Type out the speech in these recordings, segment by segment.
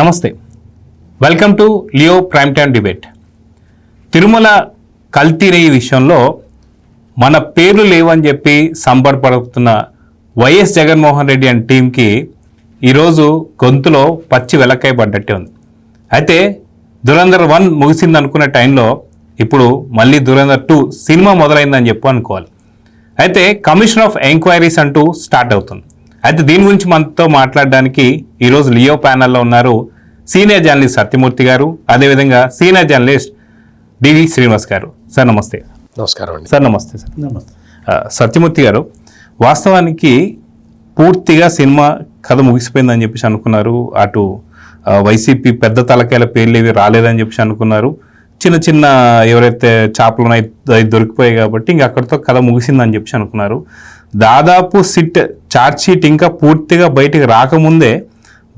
నమస్తే, welcome to Leo prime time debate. Tirumala కల్తీ నెయ్యి విషయంలో మన పేర్లు లేవని చెప్పి సంబరపడుతున్న వైఎస్ జగన్మోహన్ రెడ్డి అండ్ టీంకి ఈరోజు గొంతులో పచ్చి వెలక్కాయ పడ్డట్టే ఉంది. అయితే దురంధర్ 1 ముగిసింది అనుకున్న టైంలో ఇప్పుడు మళ్ళీ దురంధర్ 2 సినిమా మొదలైందని చెప్పి అనుకోవాలి. అయితే కమిషన్ ఆఫ్ ఎంక్వైరీస్ అంటూ స్టార్ట్ అవుతుంది. అయితే దీని గురించి మనతో మాట్లాడడానికి ఈరోజు లియో ప్యానెల్లో ఉన్నారు సీనియర్ జర్నలిస్ట్ సత్యమూర్తి గారు, అదేవిధంగా సీనియర్ జర్నలిస్ట్ డివి శ్రీనివాస్ గారు. సార్ నమస్తే. నమస్కారం అండి. సార్ నమస్తే. సార్ నమస్తే. సత్యమూర్తి గారు, వాస్తవానికి పూర్తిగా సినిమా కథ ముగిసిపోయిందని చెప్పేసి అనుకున్నారు. అటు వైసీపీ పెద్ద తలకాయల పేర్లు ఏవి రాలేదని చెప్పేసి అనుకున్నారు. చిన్న చిన్న ఎవరైతే చేపలు ఉన్నాయి దొరికిపోయాయి కాబట్టి ఇంక అక్కడితో కథ ముగిసిందని చెప్పేసి అనుకున్నారు. దాదాపు ఛార్జ్ షీట్ ఇంకా పూర్తిగా బయటికి రాకముందే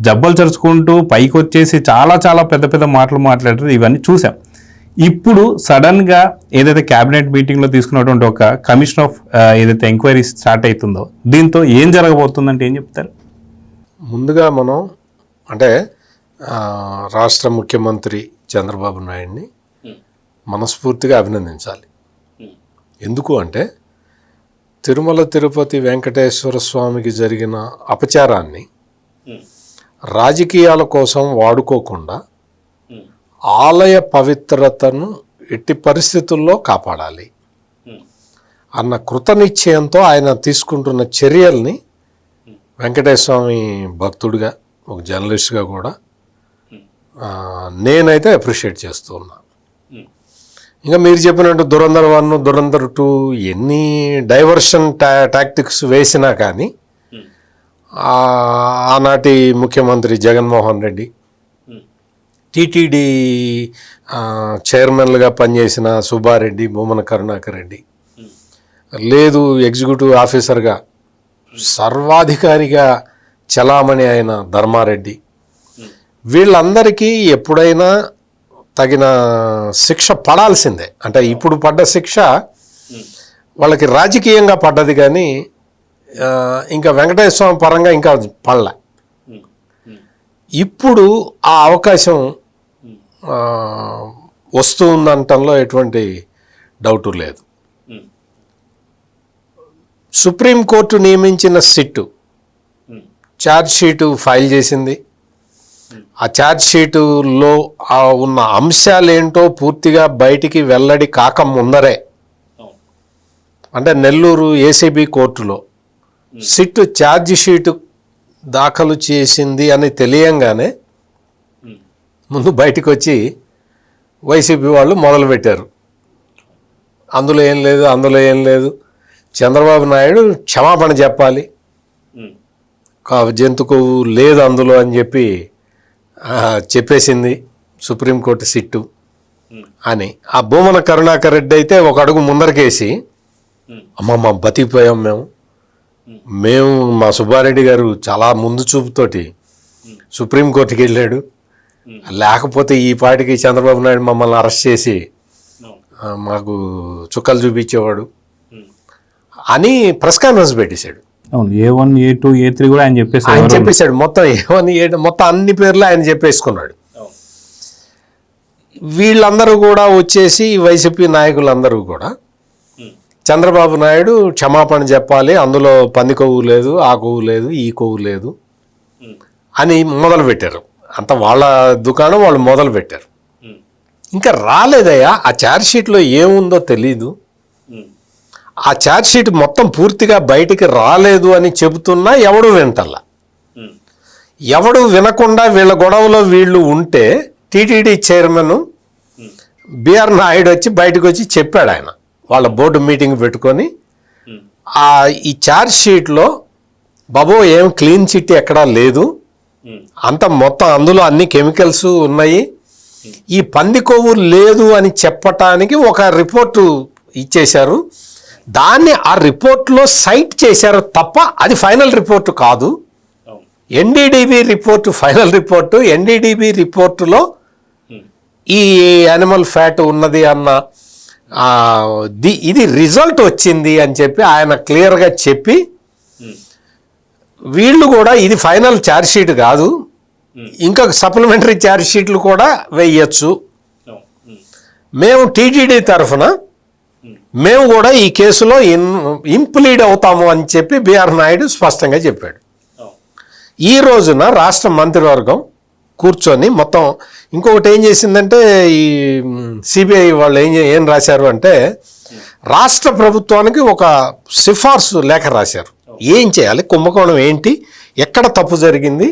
జబ్బలు చరుచుకుంటూ పైకి వచ్చేసి చాలా చాలా పెద్ద పెద్ద మాటలు మాట్లాడారు. ఇవన్నీ చూసాం. ఇప్పుడు సడన్గా ఏదైతే క్యాబినెట్ మీటింగ్లో తీసుకున్నటువంటి ఒక కమిషన్ ఆఫ్ ఏదైతే ఎంక్వైరీ స్టార్ట్ అవుతుందో దీంతో ఏం జరగబోతుందంటే ఏం చెప్తారు? ముందుగా మనం అంటే రాష్ట్ర ముఖ్యమంత్రి చంద్రబాబు నాయుడిని మనస్ఫూర్తిగా అభినందించాలి. ఎందుకు అంటే తిరుమల తిరుపతి వెంకటేశ్వర స్వామికి జరిగిన అపచారాన్ని రాజకీయాల కోసం వాడుకోకుండా ఆలయ పవిత్రతను ఎట్టి పరిస్థితుల్లో కాపాడాలి అన్న కృతనిశ్చయంతో ఆయన తీసుకుంటున్న చర్యల్ని వెంకటేశ్వర స్వామి భక్తుడిగా, ఒక జర్నలిస్ట్గా కూడా నేనైతే అప్రిషియేట్ చేస్తూ ఉన్నా. ఇంకా మీరు చెప్పినట్టు దురంధర్ 1, దురంధర్ 2 ఎన్ని డైవర్షన్ టాక్టిక్స్ వేసినా కానీ ఆనాటి ముఖ్యమంత్రి జగన్మోహన్ రెడ్డి, టీటీడీ చైర్మన్లుగా పనిచేసిన సుబ్బారెడ్డి, భూమన కరుణాకర్ రెడ్డి, లేదు ఎగ్జిక్యూటివ్ ఆఫీసర్గా సర్వాధికారిగా చలామణి అయిన ధర్మారెడ్డి, వీళ్ళందరికీ ఎప్పుడైనా తగిన శిక్ష పడాల్సిందే. అంటే ఇప్పుడు పడ్డ శిక్ష వాళ్ళకి రాజకీయంగా పడ్డది, కానీ ఇంకా వెంకటేశ్వర స్వామి పరంగా ఇంకా పడలే. ఇప్పుడు ఆ అవకాశం వస్తుందంటంలో ఎటువంటి డౌటు లేదు. సుప్రీంకోర్టు నియమించిన సిట్టు ఛార్జ్ షీటు ఫైల్ చేసింది. ఆ ఛార్జ్ షీటులో ఉన్న అంశాలేంటో పూర్తిగా బయటికి వెల్లడి కాక ముందరే, అంటే నెల్లూరు ఏసీబీ కోర్టులో సిట్ ఛార్జ్ షీటు దాఖలు చేసింది అని తెలియంగానే ముందు బయటకు వచ్చి వైసీపీ వాళ్ళు మొదలుపెట్టారు. అందులో ఏం లేదు, చంద్రబాబు నాయుడు క్షమాపణ చెప్పాలి, జంతుకు లేదు అందులో అని చెప్పేసింది సుప్రీంకోర్టు సిట్టు అని. ఆ భూమన కరుణాకర్ రెడ్డి అయితే ఒక అడుగు ముందరకేసి, అమ్మమ్మ బతికిపోయాం మేము మా సుబ్బారెడ్డి గారు చాలా ముందు చూపుతోటి సుప్రీంకోర్టుకి వెళ్ళాడు, లేకపోతే ఈ పాటికి చంద్రబాబు నాయుడు మమ్మల్ని అరెస్ట్ చేసి మాకు చుక్కలు చూపించేవాడు అని ప్రెస్ కాన్ఫరెన్స్ పెట్టేశాడు. A1, A2, A3 కూడా ఆయన చెప్పేశాడు. మొత్తం A1, A2 మొత్తం అన్ని పేర్లు ఆయన చెప్పేసుకున్నాడు. వీళ్ళందరూ కూడా వచ్చేసి వైసీపీ నాయకులందరూ కూడా చంద్రబాబు నాయుడు క్షమాపణ చెప్పాలి, అందులో పంది కొవ్వు లేదు, ఆ కొవ్వు లేదు, ఈ కొవ్వు లేదు అని మొదలుపెట్టారు. అంత వాళ్ళ దుకాణం వాళ్ళు మొదలుపెట్టారు. ఇంకా రాలేదయ్యా, ఆ ఛార్జ్ షీట్లో ఏముందో తెలీదు. ఆ ఛార్జ్ షీట్ మొత్తం పూర్తిగా బయటికి రాలేదు అని చెబుతున్నా ఎవడు వింటల్లా. ఎవడు వినకుండా వీళ్ళ గొడవలో వీళ్ళు ఉంటే టీటీడీ చైర్మన్ బిఆర్ నాయుడు వచ్చి బయటకు వచ్చి చెప్పాడు. ఆయన వాళ్ళ బోర్డు మీటింగ్ పెట్టుకొని ఈ ఛార్జ్ షీట్లో బాబు ఏం క్లీన్ చిట్ ఎక్కడా లేదు, అంత మొత్తం అందులో అన్ని కెమికల్స్ ఉన్నాయి, ఈ పంది కొవ్వు లేదు అని చెప్పటానికి ఒక రిపోర్టు ఇచ్చేశారు, దాన్ని ఆ రిపోర్ట్లో సైట్ చేశారు తప్ప అది ఫైనల్ రిపోర్టు కాదు. NDDB report final report. NDDB రిపోర్టులో ఈ యానిమల్ ఫ్యాట్ ఉన్నది అన్న ఇది రిజల్ట్ వచ్చింది అని చెప్పి ఆయన క్లియర్గా చెప్పి, వీళ్ళు కూడా ఇది ఫైనల్ ఛార్జ్ షీట్ కాదు, ఇంకా సప్లిమెంటరీ ఛార్జ్ షీట్లు కూడా వేయచ్చు. మేము టీటీడీ తరఫున మేము కూడా ఈ కేసులో ఇంప్లీడ్ అవుతాము అని చెప్పి బిఆర్ నాయుడు స్పష్టంగా చెప్పాడు. ఈ రోజున రాష్ట్ర మంత్రివర్గం కూర్చొని మొత్తం ఇంకొకటి ఏం చేసిందంటే, ఈ సిబిఐ వాళ్ళు ఏం రాశారు అంటే, రాష్ట్ర ప్రభుత్వానికి ఒక సిఫార్సు లేఖ రాశారు. ఏం చేయాలి, కుంభకోణం ఏంటి, ఎక్కడ తప్పు జరిగింది,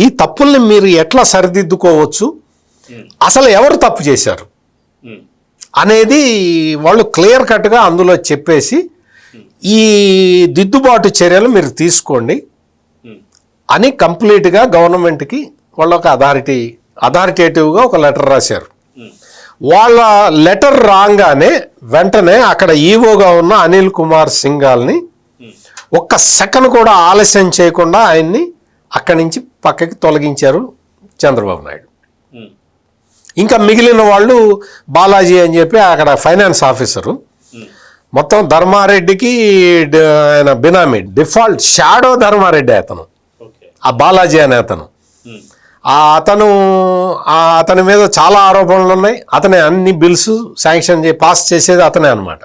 ఈ తప్పుల్ని మీరు ఎట్లా సరిదిద్దుకోవచ్చు, అసలు ఎవరు తప్పు చేశారు అనేది వాళ్ళు క్లియర్ కట్గా అందులో చెప్పేసి, ఈ దిద్దుబాటు చర్యలు మీరు తీసుకోండి అని కంప్లీట్గా గవర్నమెంట్కి వాళ్ళు ఒక అథారిటేటివ్గా ఒక లెటర్ రాశారు. వాళ్ళ లెటర్ రాగానే వెంటనే అక్కడ ఈవోగా ఉన్న అనిల్ కుమార్ సింఘాల్ని ఒక్క సెకండ్ కూడా ఆలస్యం చేయకుండా ఆయన్ని అక్కడి నుంచి పక్కకి తొలగించారు చంద్రబాబు నాయుడు. ఇంకా మిగిలిన వాళ్ళు బాలాజీ అని చెప్పి అక్కడ ఫైనాన్స్ ఆఫీసరు, మొత్తం ధర్మారెడ్డికి ఆయన బినామీ, డిఫాల్ట్ షాడో ధర్మారెడ్డి అతను, ఆ బాలాజీ అనే అతని మీద చాలా ఆరోపణలు ఉన్నాయి. అతనే అన్ని బిల్స్ శాంక్షన్ పాస్ చేసేది అతనే అనమాట.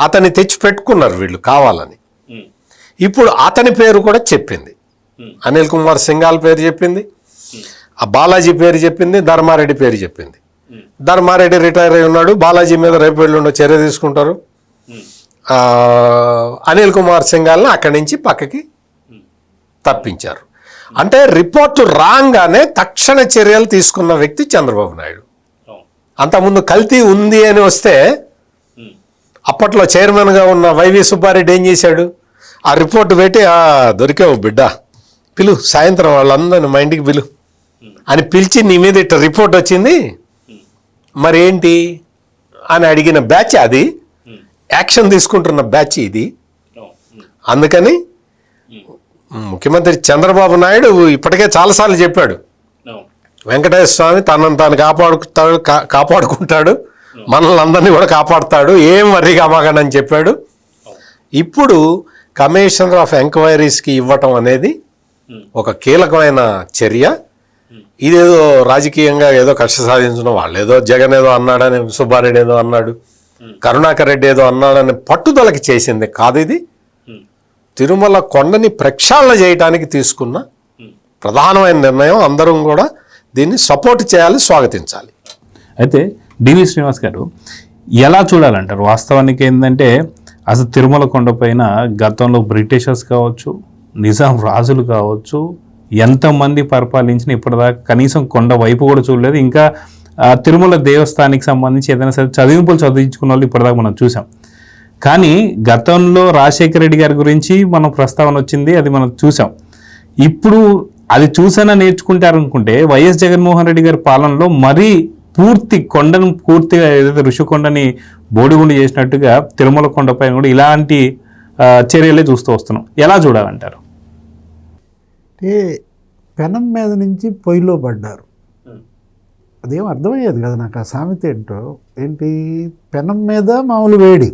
అతన్ని తెచ్చి పెట్టుకున్నారు వీళ్ళు కావాలని. ఇప్పుడు అతని పేరు కూడా చెప్పింది, అనిల్ కుమార్ సింఘాల్ పేరు చెప్పింది, ఆ బాలాజీ పేరు చెప్పింది, ధర్మారెడ్డి పేరు చెప్పింది. ధర్మారెడ్డి రిటైర్ అయి ఉన్నాడు, బాలాజీ మీద రేపు ఎల్లుండి చర్య తీసుకుంటారు. అనిల్ కుమార్ సింఘాల్ని అక్కడి నుంచి పక్కకి తప్పించారు. అంటే రిపోర్టు రాగానే తక్షణ చర్యలు తీసుకున్న వ్యక్తి చంద్రబాబు నాయుడు. అంతకుముందు కల్తీ ఉంది అని వస్తే అప్పట్లో చైర్మన్గా ఉన్న వైవి సుబ్బారెడ్డి ఏం చేశాడు, ఆ రిపోర్టు పెట్టి దొరికావు బిడ్డ, పిలు సాయంత్రం వాళ్ళందరినీ మా ఇంటికి పిలు అని పిలిచి, నీ మీద ఇట్లా రిపోర్ట్ వచ్చింది మరి ఏంటి అని అడిగిన బ్యాచ్ అది, యాక్షన్ తీసుకుంటున్న బ్యాచ్ ఇది. అందుకని ముఖ్యమంత్రి చంద్రబాబు నాయుడు ఇప్పటికే చాలాసార్లు చెప్పాడు, వెంకటేశ్వర స్వామి తనను తాను కాపాడుకుంటాడు, మనల్ని అందరినీ కూడా కాపాడుతాడు, ఏం వర్రీగా మాగనని చెప్పాడు. ఇప్పుడు కమిషనర్ ఆఫ్ ఎంక్వైరీస్కి ఇవ్వటం అనేది ఒక కీలకమైన చర్య. ఇదేదో రాజకీయంగా ఏదో కక్ష సాధించడం, వాళ్ళు ఏదో జగన్ ఏదో అన్నాడని, సుబ్బారెడ్డి ఏదో అన్నాడు, కరుణాకర్ రెడ్డి ఏదో అన్నాడని పట్టుదలకి చేసింది కాదు. ఇది తిరుమల కొండని ప్రక్షాళన చేయడానికి తీసుకున్న ప్రధానమైన నిర్ణయం. అందరం కూడా దీన్ని సపోర్ట్ చేయాలి, స్వాగతించాలి. అయితే డివి శ్రీనివాస్ గారు ఎలా చూడాలంటారు? వాస్తవానికి ఏంటంటే, అసలు తిరుమల కొండ పైన గతంలో బ్రిటిషర్స్ కావచ్చు, నిజాం రాజులు కావచ్చు, ఎంతమంది పరిపాలించిన ఇప్పటిదాకా కనీసం కొండ వైపు కూడా చూడలేదు. ఇంకా తిరుమల దేవస్థానానికి సంబంధించి ఏదైనా సరే చదివింపులు చదివించుకున్న వాళ్ళు ఇప్పటిదాకా మనం చూసాం. కానీ గతంలో రాజశేఖర రెడ్డి గారి గురించి మనం ప్రస్తావన వచ్చింది, అది మనం చూసాం. ఇప్పుడు అది చూసానా నేర్చుకుంటారనుకుంటే వైఎస్ జగన్మోహన్ రెడ్డి గారి పాలనలో మరీ కొండను పూర్తిగా ఏదైతే ఋషికొండని బోడిగుండి చేసినట్టుగా తిరుమల కొండ పైన కూడా ఇలాంటి చర్యలే చూస్తూ వస్తున్నాం. ఎలా చూడాలంటారు? అంటే పెనం మీద నుంచి పొయ్యిలో పడ్డారు, అదేం అర్థమయ్యేది కదా నాకు. ఆ సామెత ఏంటి, పెనం మీద మామూలు వేడి,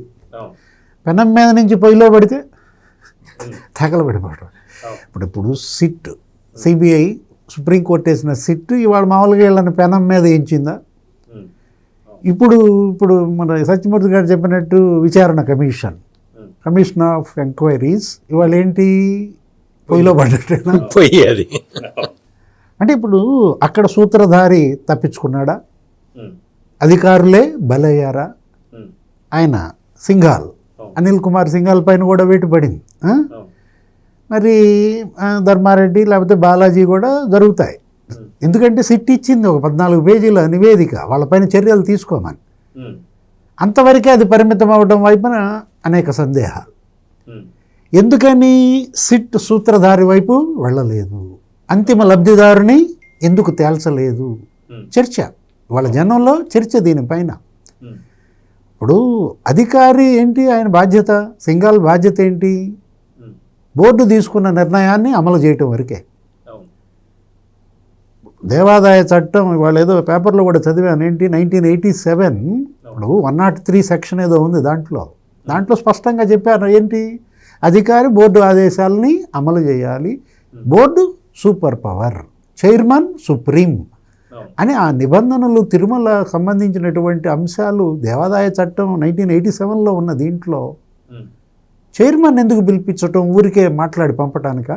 పెనం మీద నుంచి పొయ్యిలో పడితే తగలబడిపోవడం. ఇప్పుడు సిబిఐ సుప్రీంకోర్టు వేసిన సిట్ ఇవాళ మామూలుగా వీళ్ళని పెనం మీద వేయించిందా? ఇప్పుడు మన సత్యమూర్తి గారు చెప్పినట్టు విచారణ కమిషన్ ఆఫ్ ఎంక్వైరీస్ ఇవాళ ఏంటి, పొయ్యిలో పడ్డట్టేనా? పొయ్యి అది. అంటే ఇప్పుడు అక్కడ సూత్రధారి తప్పించుకున్నాడా, అధికారులే బలయ్యారా? ఆయన సింఘాల్, అనిల్ కుమార్ సింఘాల్ పైన కూడా వేటు పడింది. మరి ధర్మారెడ్డి లేకపోతే బాలాజీ కూడా జరుగుతాయి. ఎందుకంటే సిట్ ఇచ్చింది ఒక 14 పేజీల నివేదిక వాళ్ళపైన చర్యలు తీసుకోమని. అంతవరకే అది పరిమితం అవ్వడం వైపున అనేక సందేహాలు. ఎందుకని సిట్ సూత్రధారి వైపు వెళ్ళలేదు, అంతిమ లబ్ధిదారుని ఎందుకు తేల్చలేదు? చర్చ, వాళ్ళ జనంలో చర్చ దీనిపైన. ఇప్పుడు అధికారి ఏంటి, ఆయన బాధ్యత, సింఘాల్ బాధ్యత ఏంటి? బోర్డు తీసుకున్న నిర్ణయాన్ని అమలు చేయటం వరకే. దేవాదాయ చట్టం ఇవాళ ఏదో పేపర్లో కూడా చదివాను, ఏంటి 1987 ఇప్పుడు 103 సెక్షన్ ఏదో ఉంది, దాంట్లో స్పష్టంగా చెప్పారు ఏంటి, అధికారి బోర్డు ఆదేశాలని అమలు చేయాలి, board super power chairman supreme అని ఆ నిబంధనలు తిరుమల సంబంధించినటువంటి అంశాలు దేవాదాయ చట్టం 1987లో ఉన్న దీంట్లో చైర్మన్ ఎందుకు పిలిపించటం, ఊరికే మాట్లాడి పంపటానిక,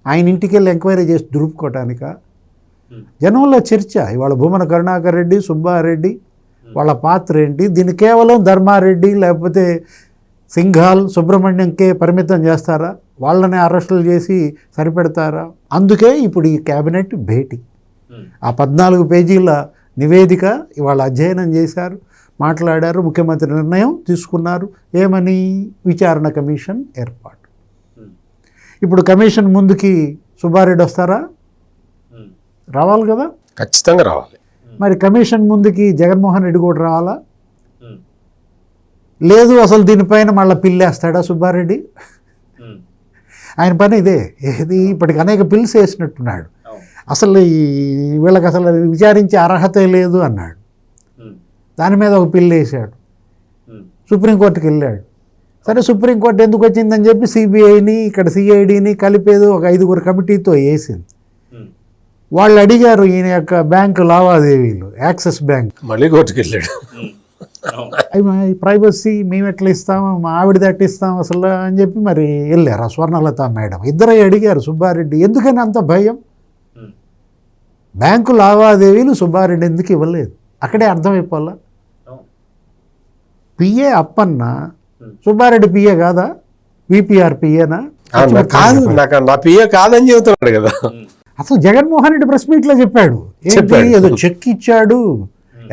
ఆయన ఇంటికి వెళ్ళి ఎంక్వైరీ చేసి దురుపుకోవటానిక? జనంలో చర్చ ఇవాళ భూమన కరుణాకర్ రెడ్డి, సుబ్బారెడ్డి వాళ్ళ పాత్ర ఏంటి? దీన్ని కేవలం ధర్మారెడ్డి లేకపోతే సింఘాల్, సుబ్రహ్మణ్యంకే పరిమితం చేస్తారా? వాళ్ళని అరెస్టులు చేసి సరిపెడతారా? అందుకే ఇప్పుడు ఈ క్యాబినెట్ భేటీ, ఆ 14 పేజీల నివేదిక ఇవాళ అధ్యయనం చేశారు, మాట్లాడారు, ముఖ్యమంత్రి నిర్ణయం తీసుకున్నారు. ఏమని? విచారణ కమిషన్ ఏర్పాటు. ఇప్పుడు కమిషన్ ముందుకి సుబ్బారెడ్డి వస్తారా? రావాలి కదా, ఖచ్చితంగా రావాలి. మరి కమిషన్ ముందుకి జగన్మోహన్ రెడ్డి కూడా రావాలా? లేదు, అసలు దీనిపైన మళ్ళీ పిల్లేస్తాడా సుబ్బారెడ్డి? ఆయన పని ఇదే. ఏది ఇప్పటికి అనేక పిల్స్ వేసినట్టున్నాడు. అసలు వీళ్ళకి అసలు విచారించే అర్హత లేదు అన్నాడు. దాని మీద ఒక పిల్లు వేసాడు, సుప్రీంకోర్టుకి వెళ్ళాడు. సరే, సుప్రీంకోర్టు ఎందుకు వచ్చిందని చెప్పి సిబిఐని ఇక్కడ సిఐడిని కలిపేది ఒక 5 కమిటీతో వేసింది. వాళ్ళు అడిగారు ఈయన యొక్క బ్యాంకు లావాదేవీలు, యాక్సిస్ బ్యాంక్. మళ్ళీ కోర్టుకు వెళ్ళాడు. ప్రైవసీ మేము ఎట్లా ఇస్తాము, మా ఆవిడది ఎట్లా ఇస్తాం అసలు అని చెప్పి మరి వెళ్ళారు ఆ స్వర్ణలత మేడం. ఇద్దరే అడిగారు సుబ్బారెడ్డి. ఎందుకని అంత భయం? బ్యాంకు లావాదేవీలు సుబ్బారెడ్డి ఎందుకు ఇవ్వలేదు? అక్కడే అర్థమైపోలా. పిఏ అప్పన్న సుబ్బారెడ్డి పిఏ కాదా? విపిఆర్ పిఏనా? కాదు, నాకు నా పిఏ కాదని చెబుతున్నాడు కదా. అసలు జగన్మోహన్ రెడ్డి ప్రెస్ మీట్లో చెప్పాడు. ఏంటి, ఏదో చెక్ ఇచ్చాడు,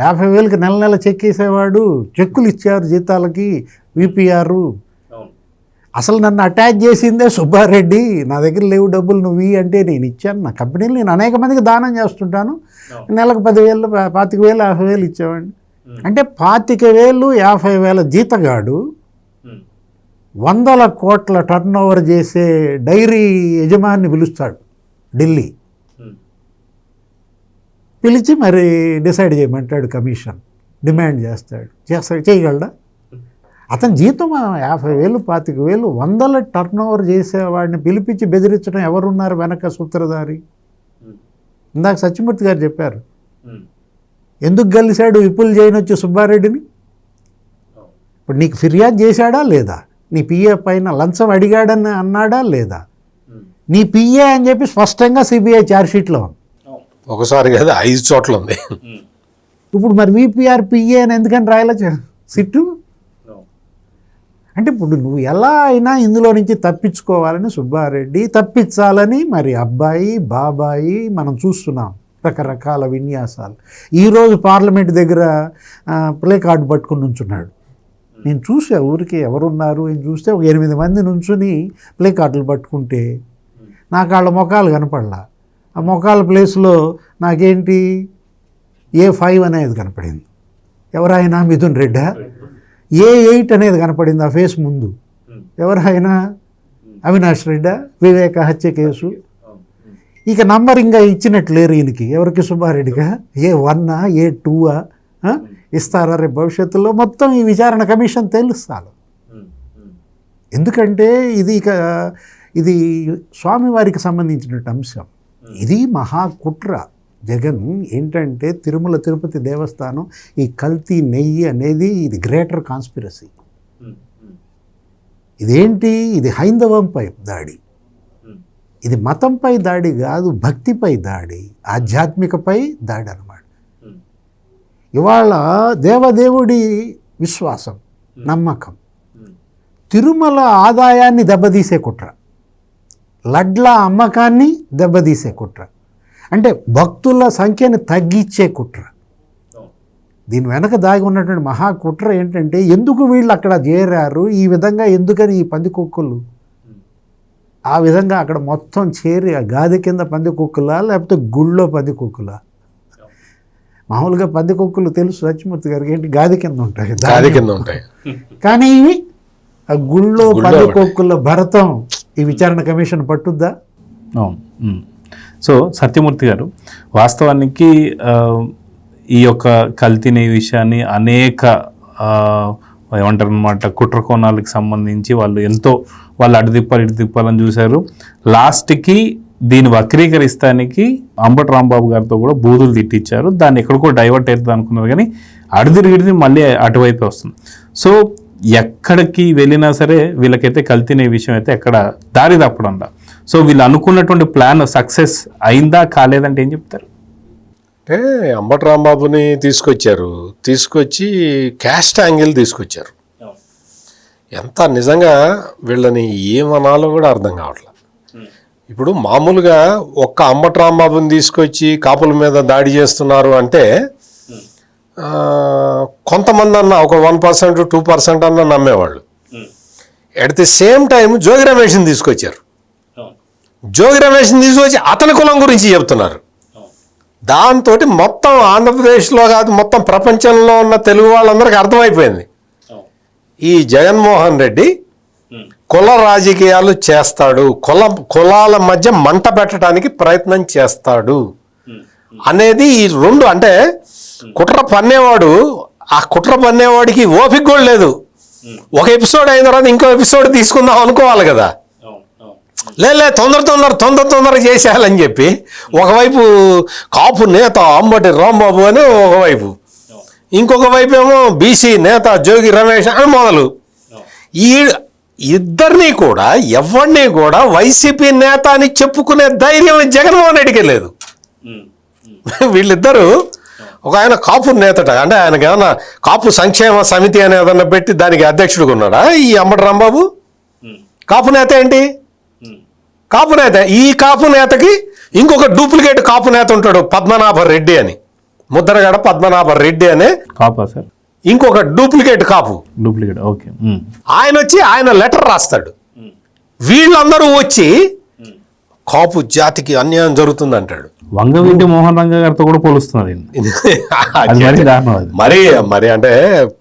50,000కి నెల చెక్ వేసేవాడు, చెక్కులు ఇచ్చారు జీతాలకి విపిఆర్. అసలు నన్ను అటాచ్ చేసిందే సుబ్బారెడ్డి. నా దగ్గర లేవు డబ్బులు, నువ్వు అంటే నేను ఇచ్చాను. నా కంపెనీలు నేను అనేక మందికి దానం చేస్తుంటాను, నెలకు 10,000, 25,000, 50,000 ఇచ్చేవాడిని. అంటే 25,000, 50,000 జీతగాడు 100 కోట్ల టర్న్ ఓవర్ చేసే డైరీ యజమాని పిలుస్తాడు ఢిల్లీ. పిలిచి మరి డిసైడ్ చేయమంటాడు, కమిషన్ డిమాండ్ చేస్తాడు. చేయగలడా? అతని జీతం 50,000, 25,000, 100 టర్న్ ఓవర్ చేసేవాడిని పిలిపించి బెదిరించడం ఎవరున్నారు వెనక సూత్రధారి? ఇందాక సత్యమూర్తి గారు చెప్పారు. ఎందుకు కలిశాడు విపుల్ జైన్ వచ్చి సుబ్బారెడ్డిని? ఇప్పుడు నీకు ఫిర్యాదు చేశాడా లేదా? నీ పిఏ పైన లంచం అడిగాడని అన్నాడా లేదా? నీ పిఏ అని చెప్పి స్పష్టంగా సిబిఐ ఛార్జ్షీట్లో ఉంది. ఒకసారి కదా 5 చోట్ల ఉంది. ఇప్పుడు మరి విపిఆర్ పిఏ అని ఎందుకని రాయలా సిట్టు? అంటే ఇప్పుడు నువ్వు ఎలా అయినా ఇందులో నుంచి తప్పించుకోవాలని సుబ్బారెడ్డి, తప్పించాలని మరి అబ్బాయి, బాబాయి మనం చూస్తున్నాం రకరకాల విన్యాసాలు. ఈరోజు పార్లమెంట్ దగ్గర ప్లే కార్డు పట్టుకుని నుంచున్నాడు. నేను చూసా, ఊరికి ఎవరున్నారు అని చూస్తే ఒక 8 మంది నుంచుని ప్లే కార్డులు పట్టుకుంటే నాకు వాళ్ళ ముఖాలు కనపడలా. ఆ ముఖాల ప్లేస్లో నాకేంటి A5 అనేది కనపడింది. ఎవరైనా మిథున్ రెడ్డా? A8 అనేది కనపడింది ఆ ఫేస్ ముందు. ఎవరైనా అవినాష్ రెడ్డా? వివేక హత్య కేసు. ఇక నంబరింగ్గా ఇచ్చినట్లేరు ఈయనకి. ఎవరికి? సుబ్బారెడ్డిగా. A1, A2 ఇస్తారా రేపు భవిష్యత్తులో? మొత్తం ఈ విచారణ కమిషన్ తెలుస్తాను. ఎందుకంటే ఇది స్వామివారికి సంబంధించినట్టు అంశం. ఇది మహాకుట్ర. జగన్ ఏంటంటే తిరుమల తిరుపతి దేవస్థానం ఈ కల్తీ నెయ్యి అనేది ఇది గ్రేటర్ కాన్స్పిరసీ. ఇదేంటి? ఇది హైందవంపై దాడి, ఇది మతంపై దాడి కాదు, భక్తిపై దాడి, ఆధ్యాత్మికపై దాడి అన్నమాట. ఇవాళ దేవదేవుడి విశ్వాసం, నమ్మకం, తిరుమల ఆదాయాన్ని దెబ్బతీసే కుట్ర, లడ్ల అమ్మకాన్ని దెబ్బతీసే కుట్ర, అంటే భక్తుల సంఖ్యను తగ్గించే కుట్ర. దీని వెనక దాగి ఉన్నటువంటి మహాకుట్ర ఏంటంటే ఎందుకు వీళ్ళు అక్కడ చేరారు, ఈ విధంగా ఎందుకని ఈ పందికొక్కులు ఆ విధంగా అక్కడ మొత్తం చేరి ఆ గాది కింద పందికొక్కులా లేకపోతే గుళ్ళో పందికొక్కులా? మామూలుగా పందికొక్కులు తెలుసు సత్యమూర్తి గారికి, ఏంటి గాది కింద ఉంటాయి, గాది కింద ఉంటాయి. కానీ ఇవి ఆ గుళ్ళో పందికొక్కుల భరతం ఈ విచారణ కమిషన్ పట్టుద్దా? సో సత్యమూర్తి గారు, వాస్తవానికి ఈ యొక్క కల్తీ నెయ్యి విషయాన్ని అనేక ఏమంటారు అనమాట కుట్ర కోణాలకు సంబంధించి వాళ్ళు ఎంతో వాళ్ళు అటు తిప్పాలని చూశారు. లాస్ట్కి దీన్ని వక్రీకరిస్తానికి అంబటి రాంబాబు గారితో కూడా బూతులు తిట్టించారు. దాన్ని ఎక్కడికో డైవర్ట్ అవుతుంది అనుకున్నారు, కానీ అడుదిరిగిడిది మళ్ళీ అటువైపే వస్తుంది. సో ఎక్కడికి వెళ్ళినా సరే వీళ్ళకైతే కల్తీనే విషయం అయితే ఎక్కడ దారి తప్పడంలా. సో వీళ్ళు అనుకున్నటువంటి ప్లాన్ సక్సెస్ అయిందా కాలేదంటే ఏం చెప్తారు? అంటే అంబటి రాంబాబుని తీసుకొచ్చి క్యాస్ట్ యాంగిల్ తీసుకొచ్చారు. ఎంత నిజంగా వీళ్ళని ఏమనాలో కూడా అర్థం కావట్లేదు. ఇప్పుడు మామూలుగా ఒక్క అంబటి రాంబాబుని తీసుకొచ్చి కాపుల మీద దాడి చేస్తున్నారు అంటే కొంతమంది అన్న ఒక 1% 2% అన్న నమ్మేవాళ్ళు. ఎట్ ది సేమ్ టైం జోగి రమేష్ని తీసుకొచ్చారు. జోగి రమేష్ని తీసుకొచ్చి అతని కులం గురించి చెప్తున్నారు. దాంతో మొత్తం ఆంధ్రప్రదేశ్లో కాదు మొత్తం ప్రపంచంలో ఉన్న తెలుగు వాళ్ళందరికీ అర్థమైపోయింది, ఈ జగన్మోహన్ రెడ్డి కుల రాజకీయాలు చేస్తాడు, కులాల మధ్య మంట పెట్టడానికి ప్రయత్నం చేస్తాడు అనేది ఈ రెండు. అంటే కుట్ర పన్నేవాడు, ఆ కుట్ర పన్నేవాడికి ఓపిక కూడా లేదు. ఒక ఎపిసోడ్ అయిన తర్వాత ఇంకో ఎపిసోడ్ తీసుకుందాం అనుకోవాలి కదా. లే తొందర చేసేయాలని చెప్పి ఒకవైపు కాపు నేత అంబటి రాంబాబు అని ఒకవైపు, ఇంకొక వైపు ఏమో బీసీ నేత జోగి రమేష్ అని మొదలు. ఈ ఇద్దరిని కూడా ఎవరిని కూడా వైసీపీ నేత అని చెప్పుకునే ధైర్యం జగన్మోహన్ రెడ్డికి లేదు. వీళ్ళిద్దరూ ఒక ఆయన కాపు నేతట, అంటే ఆయనకి ఏమన్నా కాపు సంక్షేమ సమితి అని ఏదన్నా పెట్టి దానికి అధ్యక్షుడిగా ఉన్నాడా ఈ అంబటి రాంబాబు? కాపు నేత ఏంటి? కాపు నేత. ఈ కాపు నేతకి ఇంకొక డూప్లికేట్ కాపు నేత ఉంటాడు, పద్మనాభ రెడ్డి అని, ముద్రగడ పద్మనాభ రెడ్డి అనే కాపా సార్, ఇంకొక డూప్లికేట్ కాపు. Duplicate, okay. ఆయన లెటర్ రాస్తాడు. వీళ్ళందరూ వచ్చి కాపు జాతికి అన్యాయం జరుగుతుంది అంటాడు. వంగవీటి మోహన్ రంగ గారితో కూడా పోలుస్తున్నది. మరి అంటే